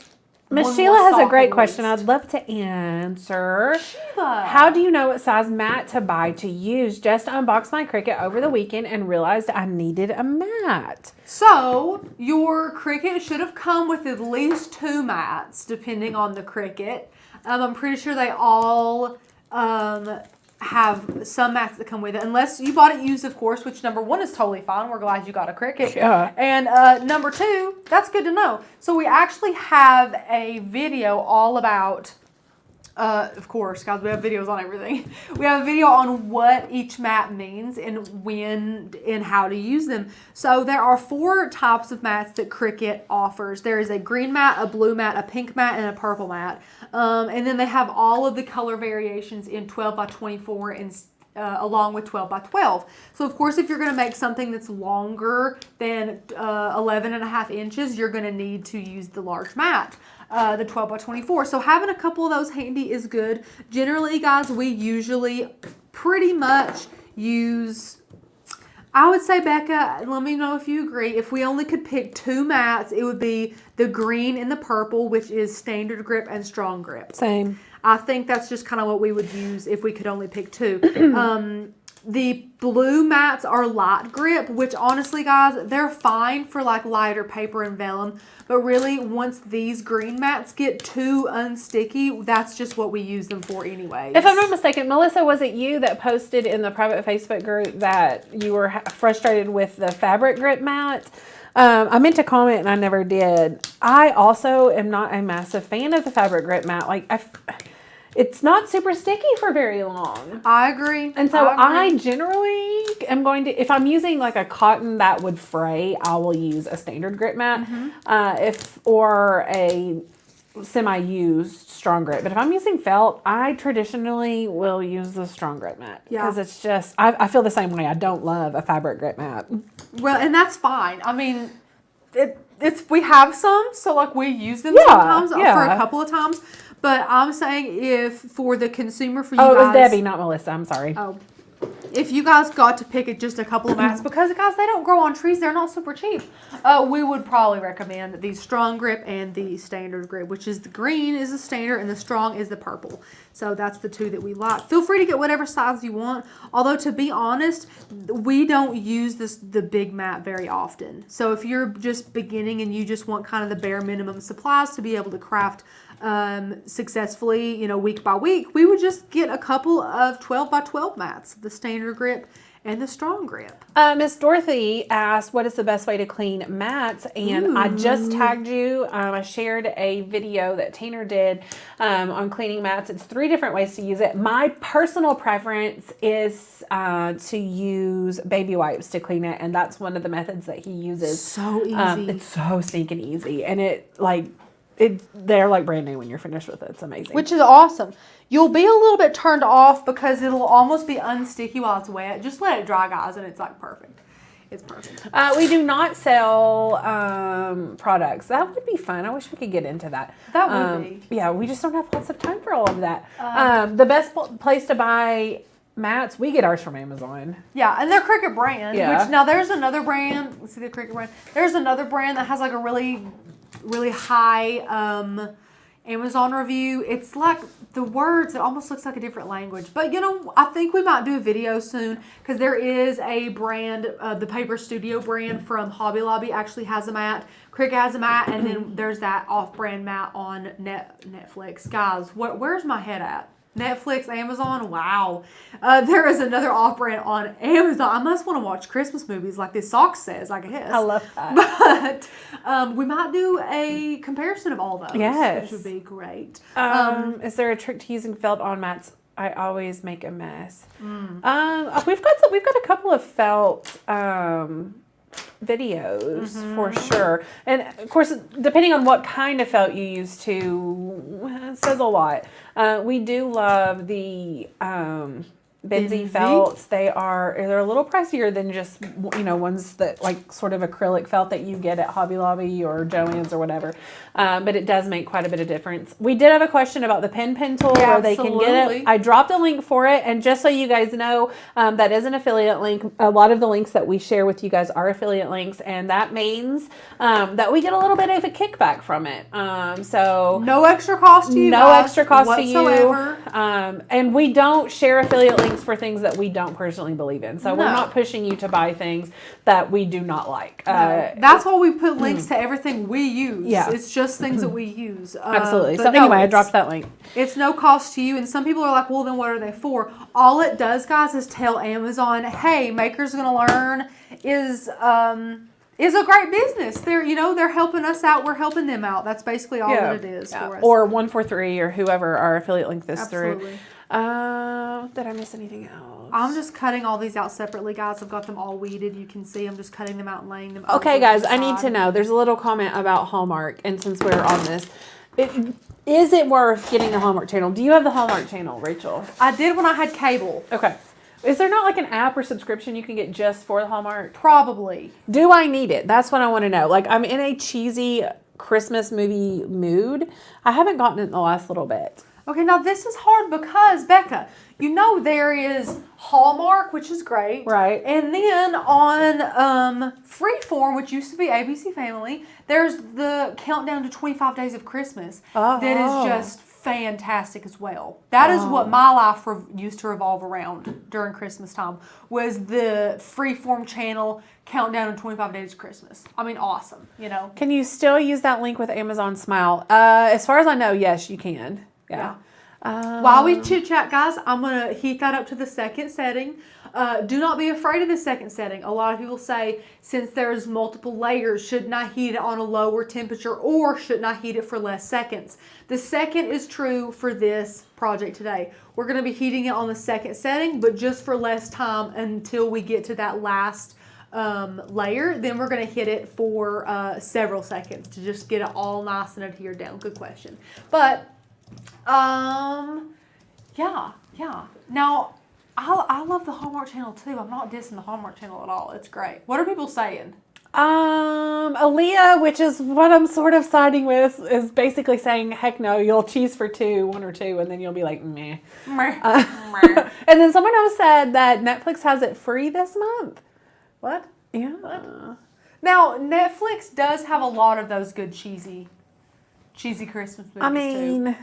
Miss Sheila has a great question I'd love to answer. Sheila. How do you know what size mat to buy to use? Just unboxed my Cricut over the weekend and realized I needed a mat. So, your Cricut should have come with at least 2 mats, depending on the Cricut. I'm pretty sure they all have some mats that come with it, unless you bought it used, of course, which number 1 is totally fine. We're glad you got a Cricut. Yeah. And number 2, that's good to know. So we actually have a video all about, of course, guys, we have videos on everything. We have a video on what each mat means and when and how to use them. So there are 4 types of mats that Cricut offers. There is a green mat, a blue mat, a pink mat, and a purple mat. And then they have all of the color variations in 12 by 24 and along with 12 by 12. So of course, if you're going to make something that's longer than 11 and a half inches, you're going to need to use the large mat. The 12 by 24. So having a couple of those handy is good. Generally, guys, we usually pretty much use, I would say, Becca, let me know if you agree, if we only could pick 2 mats, it would be the green and the purple, which is Standard Grip and Strong Grip. Same. I think that's just kind of what we would use if we could only pick 2. The blue mats are light grip, which honestly, guys, they're fine for like lighter paper and vellum. But really, once these green mats get too unsticky, that's just what we use them for anyways. If I'm not mistaken, Melissa, was it you that posted in the private Facebook group that you were frustrated with the fabric grip mat? I meant to comment and I never did. I also am not a massive fan of the fabric grip mat. Like, it's not super sticky for very long. I agree. And so I generally am going to, if I'm using like a cotton that would fray, I will use a standard grip mat, or a semi-used strong grip. But if I'm using felt, I traditionally will use the strong grip mat because it's just, I feel the same way. I don't love a fabric grip mat. Well, and that's fine. I mean, we have some, so like we use them sometimes for a couple of times. But I'm saying if for the consumer, for you guys. Oh, it was Debbie, not Melissa. I'm sorry. Oh. If you guys got to pick just a couple of mats, because guys, they don't grow on trees. They're not super cheap. We would probably recommend the strong grip and the standard grip, which is the green is the standard and the strong is the purple. So that's the 2 that we like. Feel free to get whatever size you want. Although to be honest, we don't use the big mat very often. So if you're just beginning and you just want kind of the bare minimum supplies to be able to craft successfully, week by week, we would just get a couple of 12 by 12 mats, the standard grip and the strong grip. Miss Dorothy asked, what is the best way to clean mats? And I just tagged you. I shared a video that Tanner did on cleaning mats. It's 3 different ways to use it. My personal preference is to use baby wipes to clean it. And that's one of the methods that he uses. So easy. It's so stinking easy. And they're like brand new when you're finished with it. It's amazing. Which is awesome. You'll be a little bit turned off because it'll almost be unsticky while it's wet. Just let it dry, guys, and it's like perfect. It's perfect. We do not sell products. That would be fun. I wish we could get into that. That would be. Yeah, we just don't have lots of time for all of that. The best place to buy mats, we get ours from Amazon. Yeah, and they're Cricut brand. Yeah. Which now there's another brand. Let's see the Cricut brand. There's another brand that has like a really, really high Amazon review. It's like the words, it almost looks like a different language. But you know, I think we might do a video soon because there is a brand, the Paper Studio brand from Hobby Lobby actually has a mat. Cricut has a mat, and then there's that off-brand mat on Netflix. Guys, where's my head at? Netflix, Amazon, wow. There is another off-brand on Amazon. I must want to watch Christmas movies like this sock says, I guess. I love that. But we might do a comparison of all those. Yes. Which would be great. Is there a trick to using felt on mats? I always make a mess. We've got a couple of felt videos for sure, and of course depending on what kind of felt you use it says a lot. We do love the Benzie felts. They're a little pricier than just ones that like sort of acrylic felt that you get at Hobby Lobby or Joann's or whatever, but it does make quite a bit of difference. We did have a question about the pen tool where they can get it. I dropped a link for it, and just so you guys know, that is an affiliate link. A lot of the links that we share with you guys are affiliate links, and that means that we get a little bit of a kickback from it. So no extra cost to you. No extra cost whatsoever. to you. And we don't share affiliate links for things that we don't personally believe in. So we're not pushing you to buy things that we do not like. That's why we put links to everything we use. Yeah. It's just things that we use. Absolutely. So anyway, I dropped that link. It's no cost to you. And some people are like, well, then what are they for? All it does, guys, is tell Amazon, hey, Maker's Gonna Learn is a great business. They're helping us out. We're helping them out. That's basically all that it is for us. Or 143 or whoever our affiliate link this Absolutely. through. Did I miss anything else? I'm just cutting all these out separately, guys. I've got them all weeded. You can see I'm just cutting them out and laying them out. Okay, guys, I need to know. There's a little comment about Hallmark, and since we're on this, is it worth getting the Hallmark channel? Do you have the Hallmark channel, Rachel? I did when I had cable. Okay. Is there not like an app or subscription you can get just for the Hallmark? Probably. Do I need it? That's what I want to know. Like, I'm in a cheesy Christmas movie mood. I haven't gotten it in the last little bit. Okay, now this is hard because, Becca, there is Hallmark, which is great. Right. And then on Freeform, which used to be ABC Family, there's the Countdown to 25 Days of Christmas. That is just fantastic as well. That is what my life used to revolve around during Christmas time, was the Freeform channel, Countdown to 25 Days of Christmas. I mean, awesome, Can you still use that link with Amazon Smile? As far as I know, yes, you can. Yeah. While we chit chat, guys, I'm going to heat that up to the second setting. Do not be afraid of the second setting. A lot of people say, since there's multiple layers, shouldn't I heat it on a lower temperature, or shouldn't I heat it for less seconds? The second is true for this project today. We're going to be heating it on the second setting, but just for less time until we get to that last layer. Then we're going to hit it for several seconds to just get it all nice and adhered down. Good question. But yeah. Now, I love the Hallmark channel too. I'm not dissing the Hallmark channel at all. It's great. What are people saying? Aaliyah, which is what I'm sort of siding with, is basically saying, heck no, you'll choose for one or two, and then you'll be like, meh. And then someone else said that Netflix has it free this month. What? Yeah. What? Now, Netflix does have a lot of those good cheesy Christmas movies too.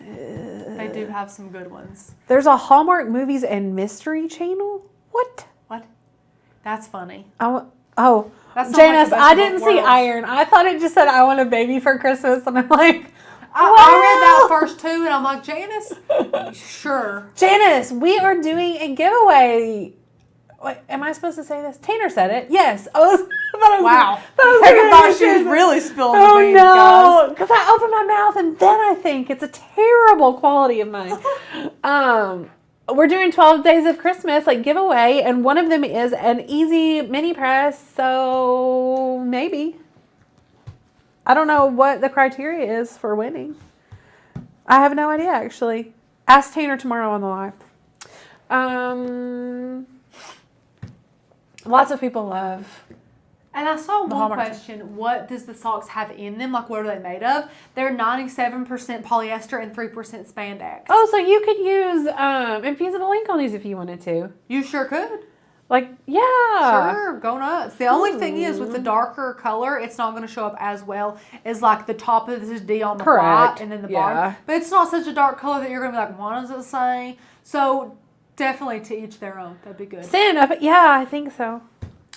They do have some good ones. There's a Hallmark Movies and Mystery channel? What? That's funny. That's Janice, I didn't see Iron. I thought it just said, I want a baby for Christmas. And I'm like, I read that first too, and I'm like, Janice, sure. Janice, we are doing a giveaway. Wait, am I supposed to say this? Tanner said it. Yes. I thought she was really spilling the beans, no, because I opened my mouth and then I think it's a terrible quality of mine. We're doing 12 Days of Christmas giveaway, and one of them is an easy mini press. So maybe. I don't know what the criteria is for winning. I have no idea, actually. Ask Tanner tomorrow on the live. Lots of people love. And I saw one Hallmark. question, what does the socks have in them? Like, what are they made of? They're 97% polyester and 3% spandex. Oh, so you could use infusible ink on these if you wanted to. You sure could. Like, yeah. Sure, go nuts. The only thing is, with the darker color, it's not going to show up as well as like the top of this D on the white and then the bottom. But it's not such a dark color that you're going to be like, what does it say? So definitely to each their own. That'd be good. Stand up. Yeah, I think so.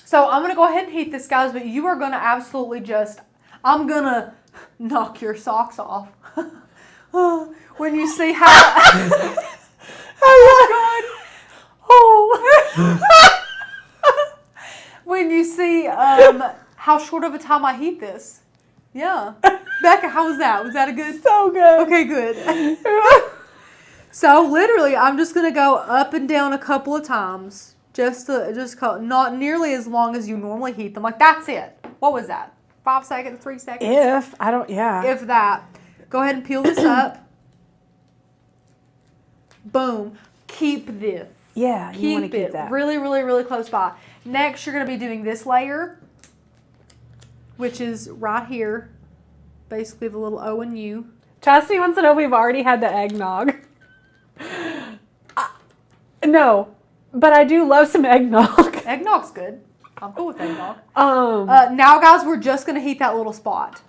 So I'm going to go ahead and heat this, guys, but you are going to absolutely just, I'm going to knock your socks off. When you see how... oh, God. Oh. When you see how short of a time I heat this. Yeah. Becca, how was that? Was that a good? So good. Okay, good. So literally, I'm just going to go up and down a couple of times. Not nearly as long as you normally heat them. Like, that's it. What was that? 5 seconds, 3 seconds? If that. Go ahead and peel this up. Boom. Keep this. Yeah, you want to keep that. Really, really, really close by. Next, you're going to be doing this layer, which is right here. Basically, the little O and U. Chastity wants to know if we've already had the eggnog. No, but I do love some eggnog. Eggnog's good. I'm cool with eggnog. Now, guys, we're just going to heat that little spot.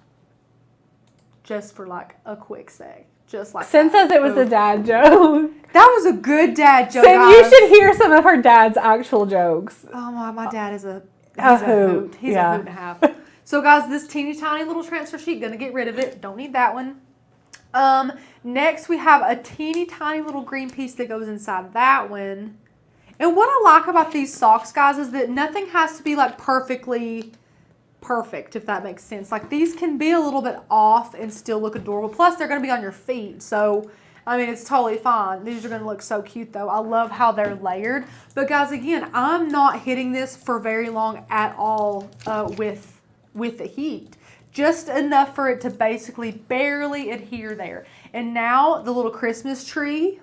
Just for like a quick sec. Just like Sin says it was a dad joke. That was a good dad joke, Sin, guys. you should hear some of her dad's actual jokes. Oh my dad is a hoot. He's a hoot and a half. So guys, this teeny tiny little transfer sheet, gonna get rid of it. Don't need that one. Next we have a teeny tiny little green piece that goes inside that one. And what I like about these socks, guys, is that nothing has to be like perfectly perfect, if that makes sense. Like, these can be a little bit off and still look adorable. Plus, they're going to be on your feet. So, I mean, it's totally fine. These are going to look so cute, though. I love how they're layered. But, guys, again, I'm not hitting this for very long at all with the heat. Just enough for it to basically barely adhere there. And now, the little Christmas tree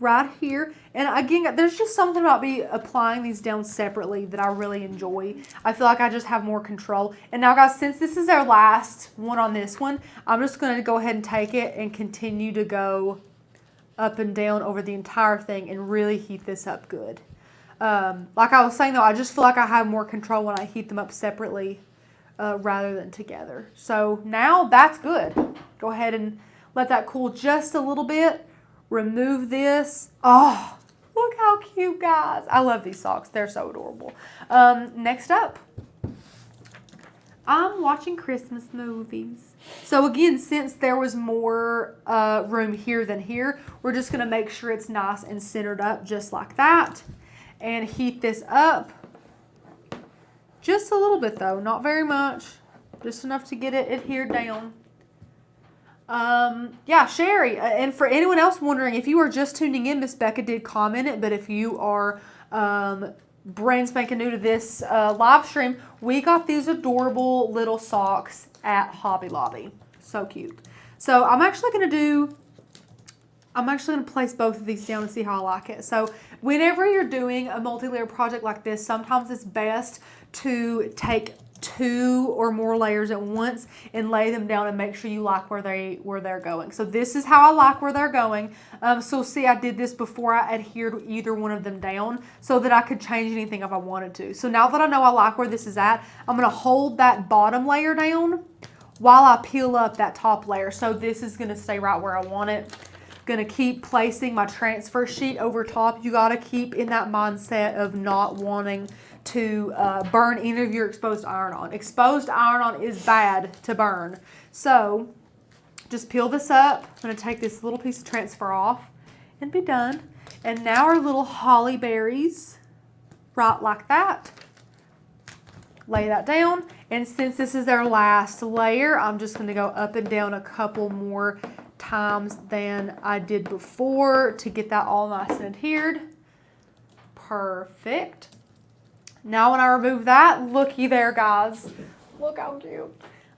right here. And again, there's just something about me applying these down separately that I really enjoy. I feel like I just have more control. And now, guys, since this is our last one on this one, I'm just going to go ahead and take it and continue to go up and down over the entire thing and really heat this up good. Like I was saying, though, I just feel like I have more control when I heat them up separately rather than together. So now that's good. Go ahead and let that cool just a little bit. Remove this. Oh, look how cute, guys. I love these socks. They're so adorable. Next up, I'm watching Christmas movies. So again, since there was more room here than here, we're just going to make sure it's nice and centered up just like that. And heat this up. Just a little bit, though. Not very much. Just enough to get it adhered down. Yeah, Sherry, and for anyone else wondering, if you are just tuning in, Miss Becca did comment it, but if you are brand spanking new to this live stream, we got these adorable little socks at Hobby Lobby. So cute. So I'm actually going to place both of these down and see how I like it. So whenever you're doing a multi-layer project like this, sometimes it's best to take 2 or more layers at once and lay them down and make sure you like where they're going. So this is how I like where they're going. So see, I did this before I adhered either one of them down so that I could change anything if I wanted to. So now that I know I like where this is at, I'm going to hold that bottom layer down while I peel up that top layer. So this is going to stay right where I want it. Going to keep placing my transfer sheet over top. You got to keep in that mindset of not wanting to burn any of your exposed iron on. Exposed iron on is bad to burn. So just peel this up. I'm going to take this little piece of transfer off and be done. And now our little holly berries, right like that. Lay that down. And since this is our last layer, I'm just going to go up and down a couple more times than I did before to get that all nice and adhered. Perfect. Now when I remove that, looky there, guys. Look how cute.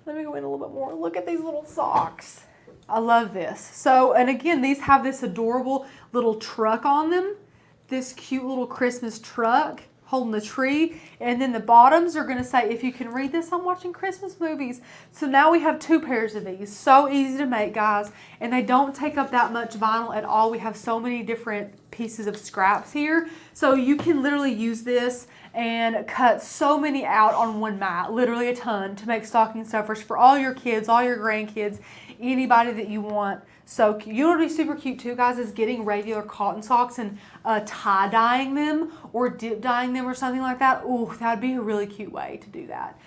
Let me go in a little bit more. Look at these little socks. I love this. So, and again, these have this adorable little truck on them. This cute little Christmas truck. holding the tree. And then the bottoms are going to say, if you can read this, I'm watching Christmas movies. So now we have 2 pairs of these. So easy to make, guys. And they don't take up that much vinyl at all. We have so many different pieces of scraps here. So you can literally use this and cut so many out on one mat, literally a ton, to make stocking stuffers for all your kids, all your grandkids, anybody that you want. So you know what would be super cute too, guys, is getting regular cotton socks and tie-dyeing them or dip dyeing them or something like that. Ooh, that would be a really cute way to do that.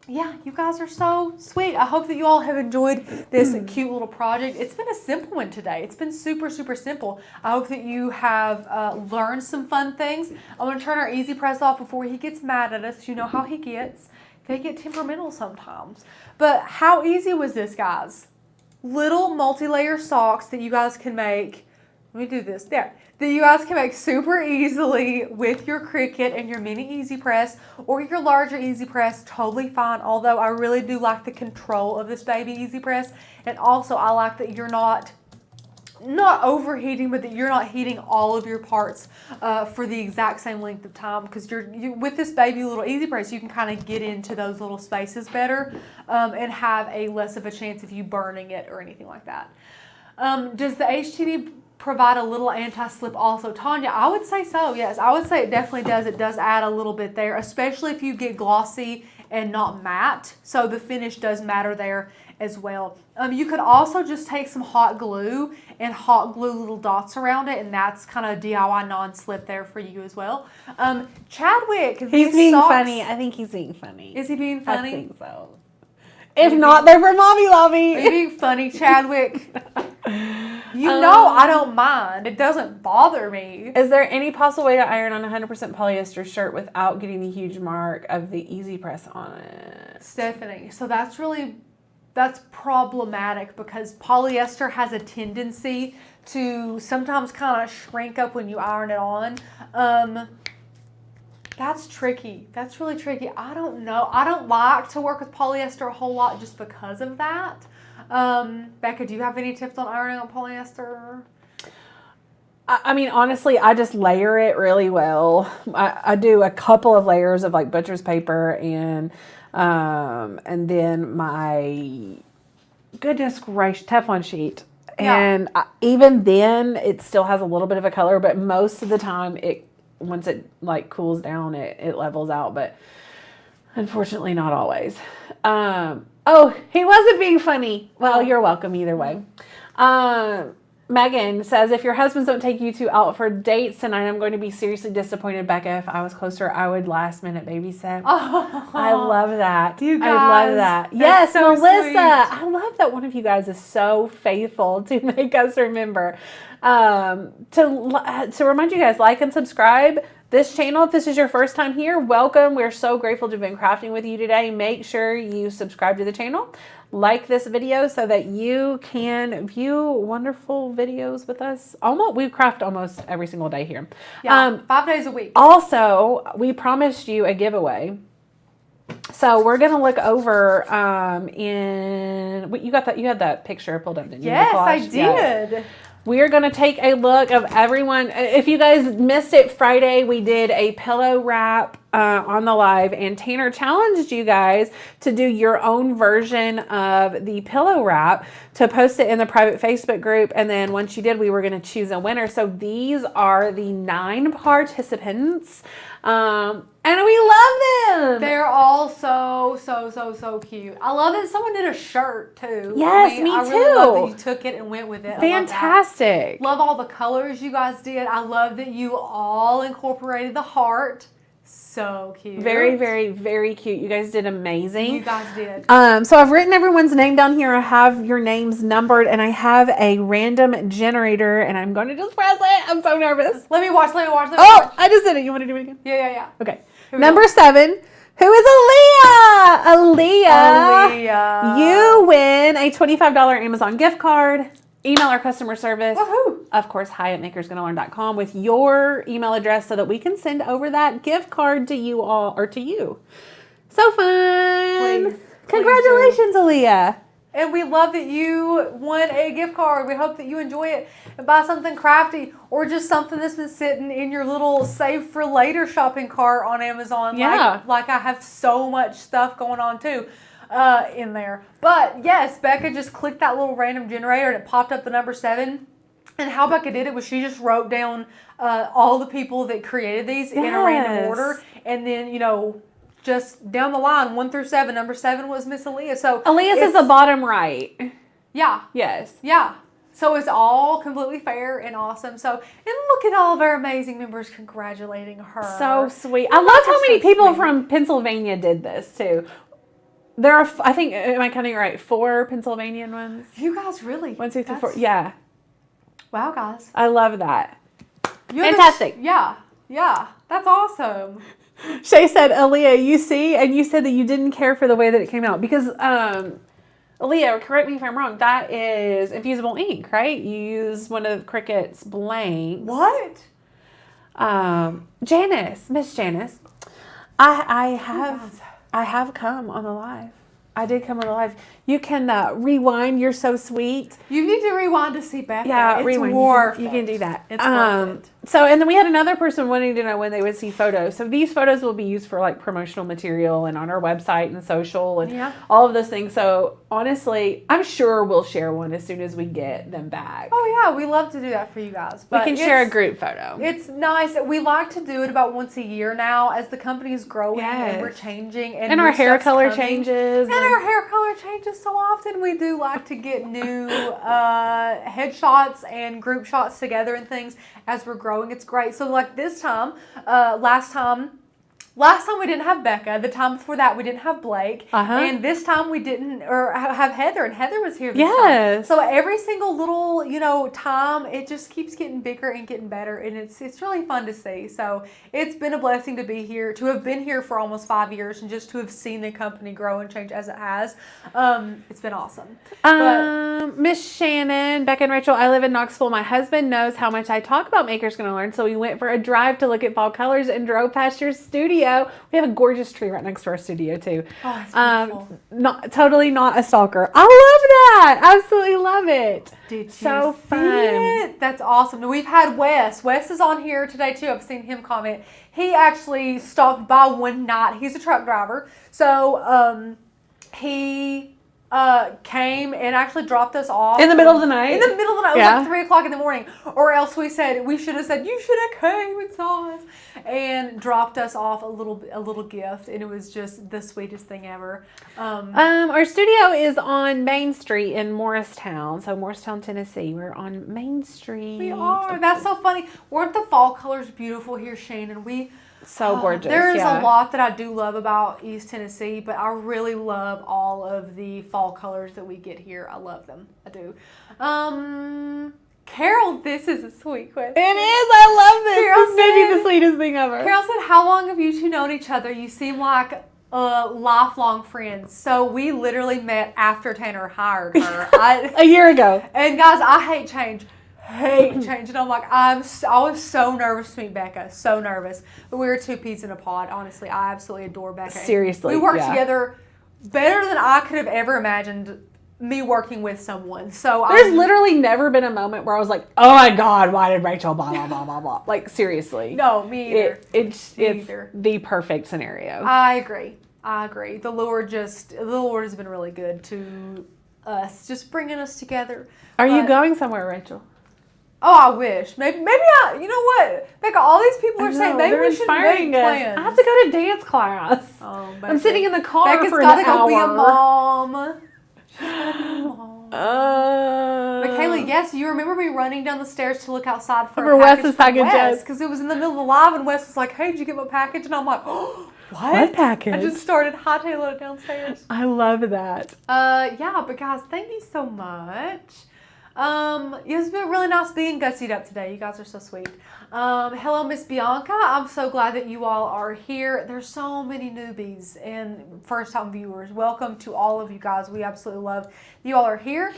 Yeah, you guys are so sweet. I hope that you all have enjoyed this cute little project. It's been a simple one today. It's been super, super simple. I hope that you have learned some fun things. I'm going to turn our EasyPress off before he gets mad at us. You know how he gets. They get temperamental sometimes. But how easy was this, guys? Little multi-layer socks that you guys can make. Let me do this. There. That you guys can make super easily with your Cricut and your mini EasyPress or your larger EasyPress. Totally fine. Although I really do like the control of this baby EasyPress. And also I like that you're not overheating, but that you're not heating all of your parts for the exact same length of time, because you with this baby little EasyPress, you can kind of get into those little spaces better and have a less of a chance of you burning it or anything like that. Does the HTV provide a little anti-slip also, Tanya? I would say so, yes. I would say it definitely does. It does add a little bit there, especially if you get glossy and not matte. So the finish does matter there as well. You could also just take some hot glue and hot glue little dots around it, and that's kind of DIY non-slip there for you as well. Chadwick, He's being funny. I think he's being funny. Is he being funny? I think so. If not, they're for Mommy Lobby. Are you being funny, Chadwick? You know I don't mind. It doesn't bother me. Is there any possible way to iron on a 100% polyester shirt without getting the huge mark of the EasyPress on it? Stephanie, so that's problematic because polyester has a tendency to sometimes kind of shrink up when you iron it on. That's tricky. That's really tricky. I don't know. I don't like to work with polyester a whole lot just because of that. Becca, do you have any tips on ironing on polyester? I mean, honestly, I just layer it really well. I do a couple of layers of like butcher's paper and then my goodness gracious Teflon sheet. Yeah. And even then, it still has a little bit of a color, but most of the time, once it like cools down, it levels out. But unfortunately, not always. Oh, he wasn't being funny. Well, you're welcome either way. Megan says, if your husbands don't take you two out for dates tonight, I'm going to be seriously disappointed. Becca, if I was closer, I would last minute babysit. Oh, I love that. You guys, I love that. Yes, so Melissa. sweet. I love that one of you guys is so faithful to make us remember. To remind you guys, like and subscribe this channel. If this is your first time here, welcome. We're so grateful to have been crafting with you today. Make sure you subscribe to the channel. Like this video so that you can view wonderful videos with us. We craft almost every single day here. Yeah, 5 days a week. Also, we promised you a giveaway. So we're gonna look over you had that picture pulled up, didn't you? Yes, I did. Yes. We're going to take a look of everyone. If you guys missed it, Friday, we did a pillow wrap on the live, and Tanner challenged you guys to do your own version of the pillow wrap to post it in the private Facebook group. And then once you did, we were going to choose a winner. So these are the 9 participants. And we love them. They're all so cute. I love that someone did a shirt too. Yes, me I too. really love that you took it and went with it. Fantastic. Love all the colors you guys did. I love that you all incorporated the heart. So cute. Very, very, very cute. You guys did amazing. You guys did. So I've written everyone's name down here. I have your names numbered, and I have a random generator, and I'm going to just press it. I'm so nervous. Let me watch. Oh, I just did it. You want to do it again? Yeah. Okay. Number 7. Who is Aaliyah? Aaliyah. You win a $25 Amazon gift card. Email our customer service. Woohoo. Of course, hi@makersgonnalearn.com with your email address so that we can send over that gift card to you all, or to you. So fun. Please Congratulations, Aaliyah. And we love that you won a gift card. We hope that you enjoy it and buy something crafty or just something that's been sitting in your little save for later shopping cart on Amazon. Yeah. Like I have so much stuff going on too in there. But yes, Becca just clicked that little random generator and it popped up the number 7. And how Becca did it was she just wrote down all the people that created these in a random order. And then, just down the line, 1 through 7. Number 7 was Miss Aaliyah. So Aaliyah's is the bottom right. Yeah. Yes. Yeah. So it's all completely fair and awesome. So, and look at all of our amazing members congratulating her. So sweet. I love how many people from Pennsylvania did this too. There are, I think, am I counting right? 4 Pennsylvanian ones? You guys really? 1, 2, 3, 4. Yeah. Wow, guys. I love that. You're Fantastic. Yeah. That's awesome. Shay said, Aaliyah, you see, and you said that you didn't care for the way that it came out because, Aaliyah, correct me if I'm wrong, that is infusible ink, right? You use one of Cricut's blanks. What? Janice, Miss Janice, I have come on the live. I did come on the live. You can rewind. You're so sweet. You need to rewind to see Becca. Yeah, it's rewind. Worth you can do that. It's worth it. So, and then we had another person wanting to know when they would see photos. So these photos will be used for like promotional material and on our website and social and all of those things. So honestly, I'm sure we'll share one as soon as we get them back. Oh yeah, we love to do that for you guys. But we can share a group photo. It's nice. We like to do it about once a year now as the company is growing and we're changing. And our hair color changes. And our hair color changes so often. We do like to get new headshots and group shots together and things as we're growing. It's great. So like this time, last time we didn't have Becca. The time before that we didn't have Blake. And this time we didn't have Heather, and Heather was here this time. So every single little, time, it just keeps getting bigger and getting better, and it's really fun to see. So it's been a blessing to be here, to have been here for almost 5 years, and just to have seen the company grow and change as it has. It's been awesome. Miss Shannon, Becca and Rachel, I live in Knoxville. My husband knows how much I talk about Maker's Gonna Learn, so we went for a drive to look at fall colors and drove past your studio. We have a gorgeous tree right next to our studio too. Oh, it's beautiful. Totally not a stalker. I love that. Absolutely love it. Did you so see fun. it? That's awesome. Now, we've had Wes. Wes is on here today too. I've seen him comment. He actually stopped by one night. He's a truck driver. So he came and actually dropped us off. In the middle of the night? In the middle of the night. It was like 3 o'clock in the morning. Or else we should have said, you should have came and saw us. And dropped us off a little gift. And it was just the sweetest thing ever. Our studio is on Main Street in Morristown. So Morristown, Tennessee. We're on Main Street. We are. That's so funny. Weren't the fall colors beautiful here, Shannon? So gorgeous. There's a lot that I do love about East Tennessee, but I really love all of the fall colors that we get here. I love them. I do. Carol, this is a sweet question. It is. I love this. Carol This may be the sweetest thing ever. Carol said, how long have you two known each other? You seem like lifelong friends. So we literally met after Tanner hired her. A year ago. And guys, I hate change. And I'm like, I was so nervous to meet Becca, so nervous. But we were 2 peas in a pod. Honestly, I absolutely adore Becca. Seriously, we worked together better than I could have ever imagined me working with someone. So there's literally never been a moment where I was like, oh my God, why did Rachel blah blah blah blah blah? Like seriously. No, me either. It's the perfect scenario. I agree. The Lord has been really good to us, just bringing us together. Are you going somewhere, Rachel? Oh, I wish. Maybe you know what? Becca, all these people are saying maybe we should make plans. I have to go to dance class. Oh, I'm sitting in the car Becca's for an gotta hour. go be a mom. She's gotta be a mom. But Kaylee, yes, you remember me running down the stairs to look outside for a package Wes's package, yes. Because it was in the middle of the live and Wes was like, hey, did you get my package? And I'm like, oh, what package? I just started hightailing it downstairs. I love that. Yeah, but guys, thank you so much. It's been really nice being gussied up today. You guys are so sweet. Hello, Miss Bianca. I'm so glad that you all are here. There's so many newbies and first-time viewers. Welcome to all of you guys. We absolutely love you all are here.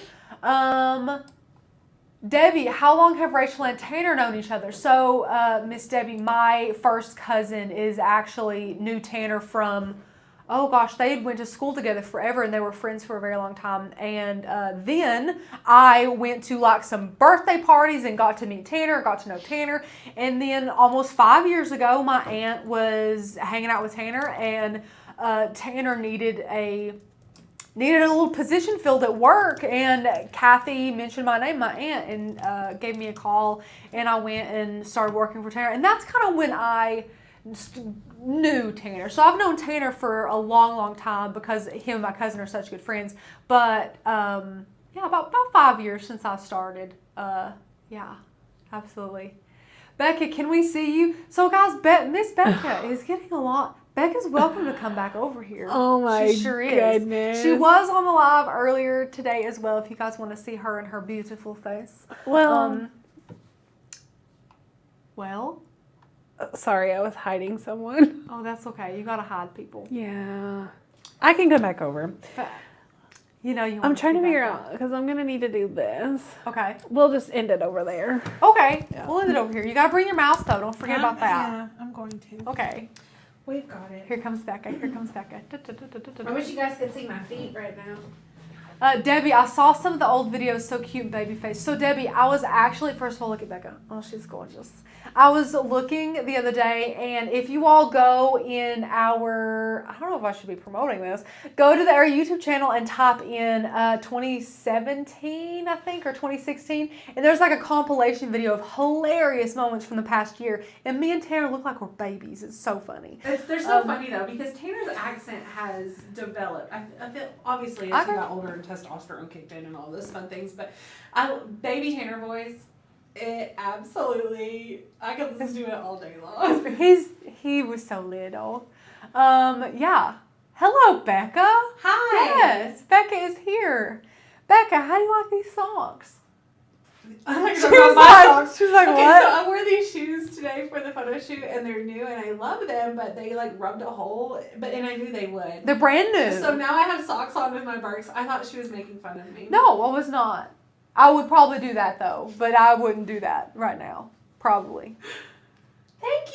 Debbie, how long have Rachel and Tanner known each other? So, Miss Debbie, my first cousin is actually knew Tanner from oh gosh, they went to school together forever and they were friends for a very long time. And then I went to like some birthday parties and got to meet Tanner, got to know Tanner. And then almost 5 years ago, my aunt was hanging out with Tanner, and Tanner needed a little position filled at work, and Kathy mentioned my name, my aunt, and gave me a call, and I went and started working for Tanner. And that's kind of when I knew Tanner. So I've known Tanner for a long, long time because him and my cousin are such good friends. But yeah, about 5 years since I started. Yeah, absolutely. Becca, can we see you? So guys, Miss Becca is getting a lot. Becca's welcome to come back over here. Oh my She sure goodness. is. She was on the live earlier today as well, if you guys want to see her and her beautiful face. Well, Well, sorry, I was hiding someone. oh, that's okay. You gotta hide people. Yeah. I can come back over. But, you know, you. I'm trying to figure out, because I'm going to need to do this. Okay. We'll just end it over there. Okay. Yeah. We'll end it over here. You gotta bring your mouse though. Don't forget about that. Yeah, I'm going to. Okay. We've got it. Here comes Becca. Here comes Becca. I wish you guys could see my feet right now. Debbie, I saw some of the old videos. So cute, baby face. So Debbie, I was actually, first of all, look at Becca. Oh, she's gorgeous. I was looking the other day, and if you all go in our, I don't know if I should be promoting this, go to our YouTube channel and type in 2017, I think, or 2016, and there's like a compilation video of hilarious moments from the past year, and me and Tanner look like we're babies. It's so funny. They're so funny though, because Tanner's accent has developed. I feel obviously as he got older and testosterone kicked in and all those fun things, but baby Tanner voice, it absolutely, I could listen to it all day long. He was so little. Yeah. Hello, Becca. Hi. Yes, Becca is here. Becca, how do you like these socks? She's She's like, okay, what? so I wore these shoes today for the photo shoot, and they're new, and I love them, but they like rubbed a hole, and I knew they would. They're brand new. So now I have socks on with my Birks. I thought she was making fun of me. No, I was not. I would probably do that though, but I wouldn't do that right now. Probably. Thank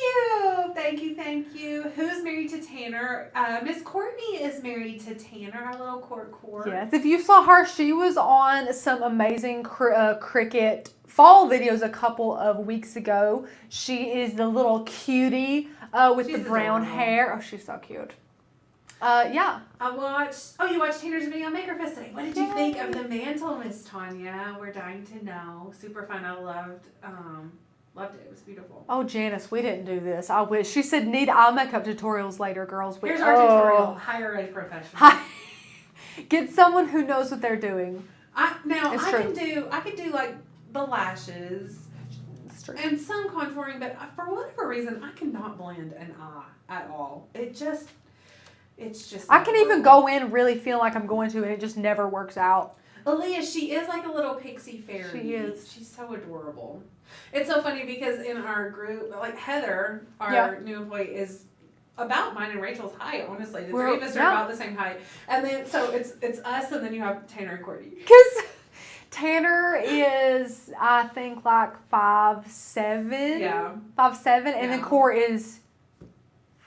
you. Who's married to Tanner? Miss Courtney is married to Tanner, our little court. Yes, if you saw her, she was on some amazing Cricut fall videos a couple of weeks ago. She is the little cutie with She's the brown adorable. hair. Oh, she's so cute. Yeah. You watched Tanner's video on Maker Fest today. What did you think of the mantle, Miss Tanya? We're dying to know. Super fun. I loved it. It was beautiful. Oh, Janice, we didn't do this. I wish. She said need eye makeup tutorials later, girls. Here's our tutorial. Hire a professional. Get someone who knows what they're doing. I true. can do like the lashes It's true. and some contouring, but for whatever reason, I cannot blend an eye at all. It's just. I can even go in really feeling like I'm going to, and it just never works out. Aaliyah, she is like a little pixie fairy. She is. She's so adorable. It's so funny because in our group, like Heather, our new employee, is about mine and Rachel's height, honestly. The three of us are about the same height. And then, so it's us, and then you have Tanner and Courtney. Because Tanner is, I think, like 5'7". Yeah. 5'7", and then Core is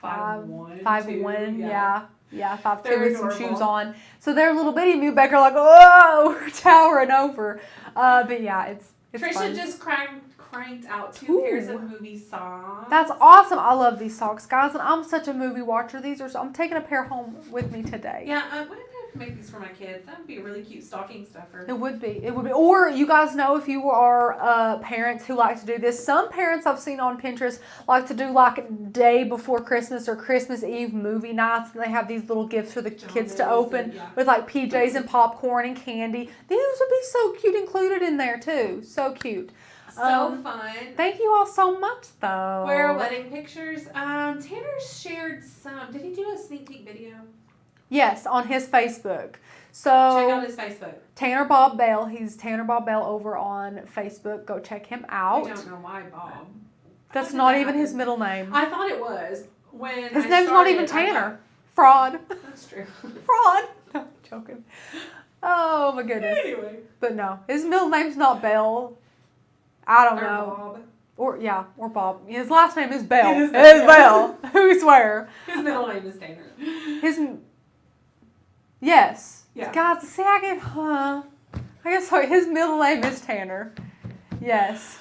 5'1", 5'1", yeah. Yeah, 5'2", They're with some adorable. shoes on. So they're little bitty. Me and Becker are like, oh, we're towering over. But yeah, it's Trisha fun. just cranked out 2 pairs of movie socks. That's awesome. I love these socks, guys, and I'm such a movie watcher. I'm taking a pair home with me today. Yeah, I wonder if I could make these for my kids. That would be a really cute stocking stuffer. It would be. Or you guys know, if you are parents who like to do this, some parents I've seen on Pinterest like to do like day before Christmas or Christmas Eve movie nights, and they have these little gifts for the kids to open with like PJs and popcorn and candy. These would be so cute included in there too. So cute. So fun. Thank you all so much, though. Where are wedding pictures? Tanner shared some. Did he do a sneak peek video? Yes, on his Facebook. So Check out his Facebook. Tanner Bob Bell. He's Tanner Bob Bell over on Facebook. Go check him out. I don't know why Bob. That's not even his middle name. I thought it was. When His name's not even Tanner. Fraud. That's true. Fraud. No, I'm joking. Oh my goodness. Anyway. But no, his middle name's not Bell. I don't know. Bob. Or Bob. His last name is Bell. It is It is Bell. We swear. His middle name is Tanner. Yes. Yeah. Guys, see, I guess sorry, his middle name is Tanner. Yes.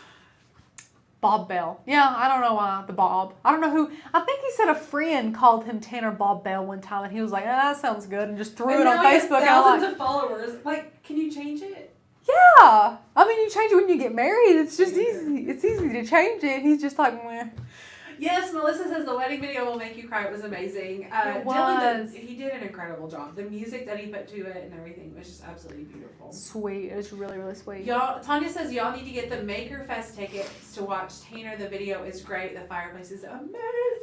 Bob Bell. Yeah, I don't know why the Bob. I don't know who. I think he said a friend called him Tanner Bob Bell one time, and he was like, that sounds good, and just threw it on Facebook. And thousands of followers. Like, can you change it? Yeah. I mean, you change it when you get married. It's just easy. It's easy to change it. He's just like, meh. Yes, Melissa says the wedding video will make you cry. It was amazing. It was. Dylan he did an incredible job. The music that he put to it and everything was just absolutely beautiful. Sweet. It was really, really sweet. Y'all, Tanya says y'all need to get the Maker Fest tickets to watch Tanner. The video is great. The fireplace is amazing.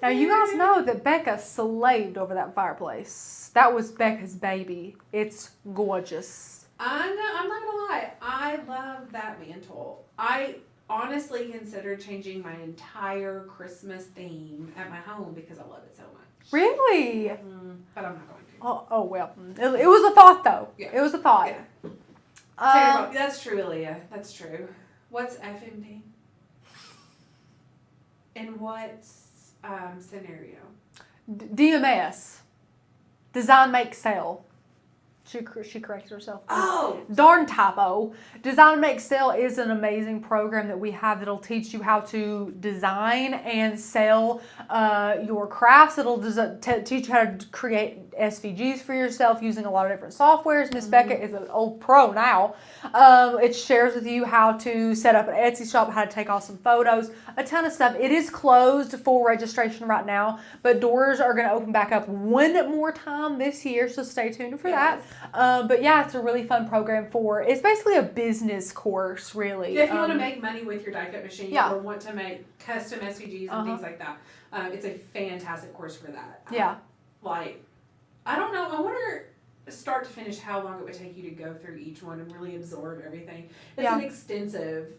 Now, you guys know that Becca slaved over that fireplace. That was Becca's baby. It's gorgeous. I'm not gonna lie. I love that mantle. I honestly considered changing my entire Christmas theme at my home because I love it so much. Really? But I'm not going to. Oh well. It was a thought, though. Yeah. It was a thought. Yeah. That's true, Aaliyah. That's true. What's FMD? In what scenario? DMS. Design, make, sell. She corrected herself. Oh! Darn typo. Design, make, sell is an amazing program that we have that'll teach you how to design and sell your crafts. It'll teach you how to create SVGs for yourself using a lot of different softwares. Miss Becca is an old pro now. It shares with you how to set up an Etsy shop, how to take awesome photos, a ton of stuff. It is closed for registration right now, but doors are going to open back up one more time this year, so stay tuned for that. But yeah, it's a really fun program it's basically a business course, really. Yeah, if you want to make money with your die cut machine Yeah. or want to make custom SVGs and things like that, it's a fantastic course for that. Yeah. I don't know. I wonder, start to finish, how long it would take you to go through each one and really absorb everything. It's an extensive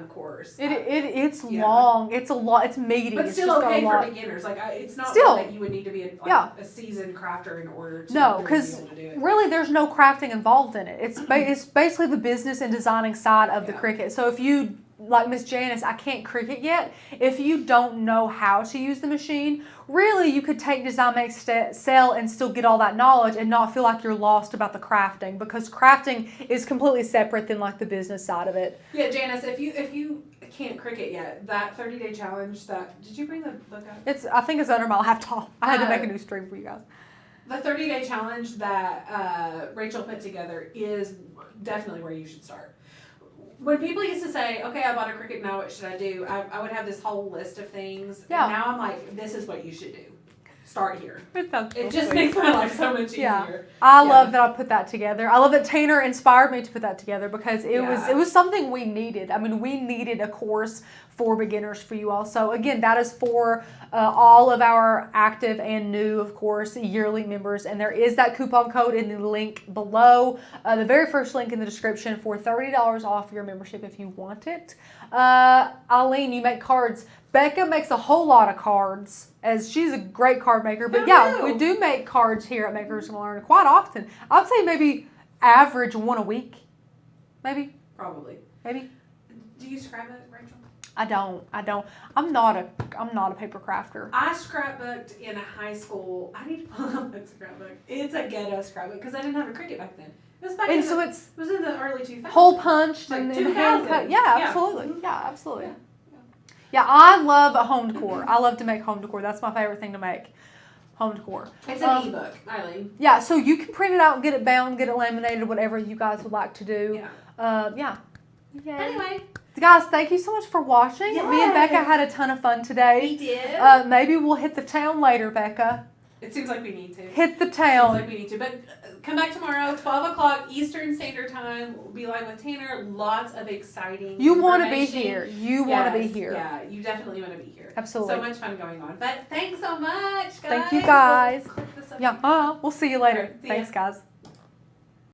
course. It's long. It's a lot. It's meaty. But it's still just got okay a for lot. beginners. Like, it's not Still. one that you would need to be a seasoned crafter in order to No, really because be able to do it. really there's no crafting involved in it. It's basically the business and designing side of the Cricut. So if you, like Miss Janice, I can't Cricut yet. If you don't know how to use the machine, really you could take Design, Make, Sell and still get all that knowledge and not feel like you're lost about the crafting, because crafting is completely separate than like the business side of it. Yeah, Janice, if you can't Cricut yet, that 30-day challenge did you bring the book up? I think it's under my laptop. I had to make a new stream for you guys. The 30-day challenge that Rachel put together is definitely where you should start. When people used to say, okay, I bought a Cricut, now what should I do? I would have this whole list of things. Yeah. And now I'm like, this is what you should do. Start here. It just makes my life so much easier. Yeah. I love that I put that together. I love that Tanner inspired me to put that together because it was something we needed. I mean, we needed a course for beginners for you all. So again, that is for all of our active and new, of course, yearly members. And there is that coupon code in the link below. The very first link in the description for $30 off your membership if you want it. Eileen, you make cards. Becca makes a whole lot of cards, as she's a great card maker. But we do make cards here at Makers Gonna Learn quite often. I'd say maybe average one a week. Maybe. Probably. Maybe. Do you scrapbook, Rachel? I don't. I'm not a paper crafter. I scrapbooked in high school. I need to pull up that scrapbook. It's a ghetto scrapbook because I didn't have a Cricut back then. It was it was in the early 2000s. Hole punched like and 2000. hand cut. Yeah, absolutely. Mm-hmm. Yeah, absolutely. Yeah, I love home decor. I love to make home decor. That's my favorite thing to make. Home decor. It's an ebook, Eileen. Yeah, so you can print it out and get it bound, get it laminated, whatever you guys would like to do. Yeah. Yay. Anyway. Guys, thank you so much for watching. Yes. Me and Becca had a ton of fun today. We did. Maybe we'll hit the town later, Becca. It seems like we need to. Hit the town. Seems like we need to. But come back tomorrow, 12 o'clock Eastern Standard Time. We'll be live with Tanner. Lots of exciting You want to be information. here. You want to be here. Yeah, you definitely want to be here. Absolutely. So much fun going on. But thanks so much, guys. Thank you, guys. We'll click this up. Yeah, we'll see you later. All right, see ya. Thanks, guys.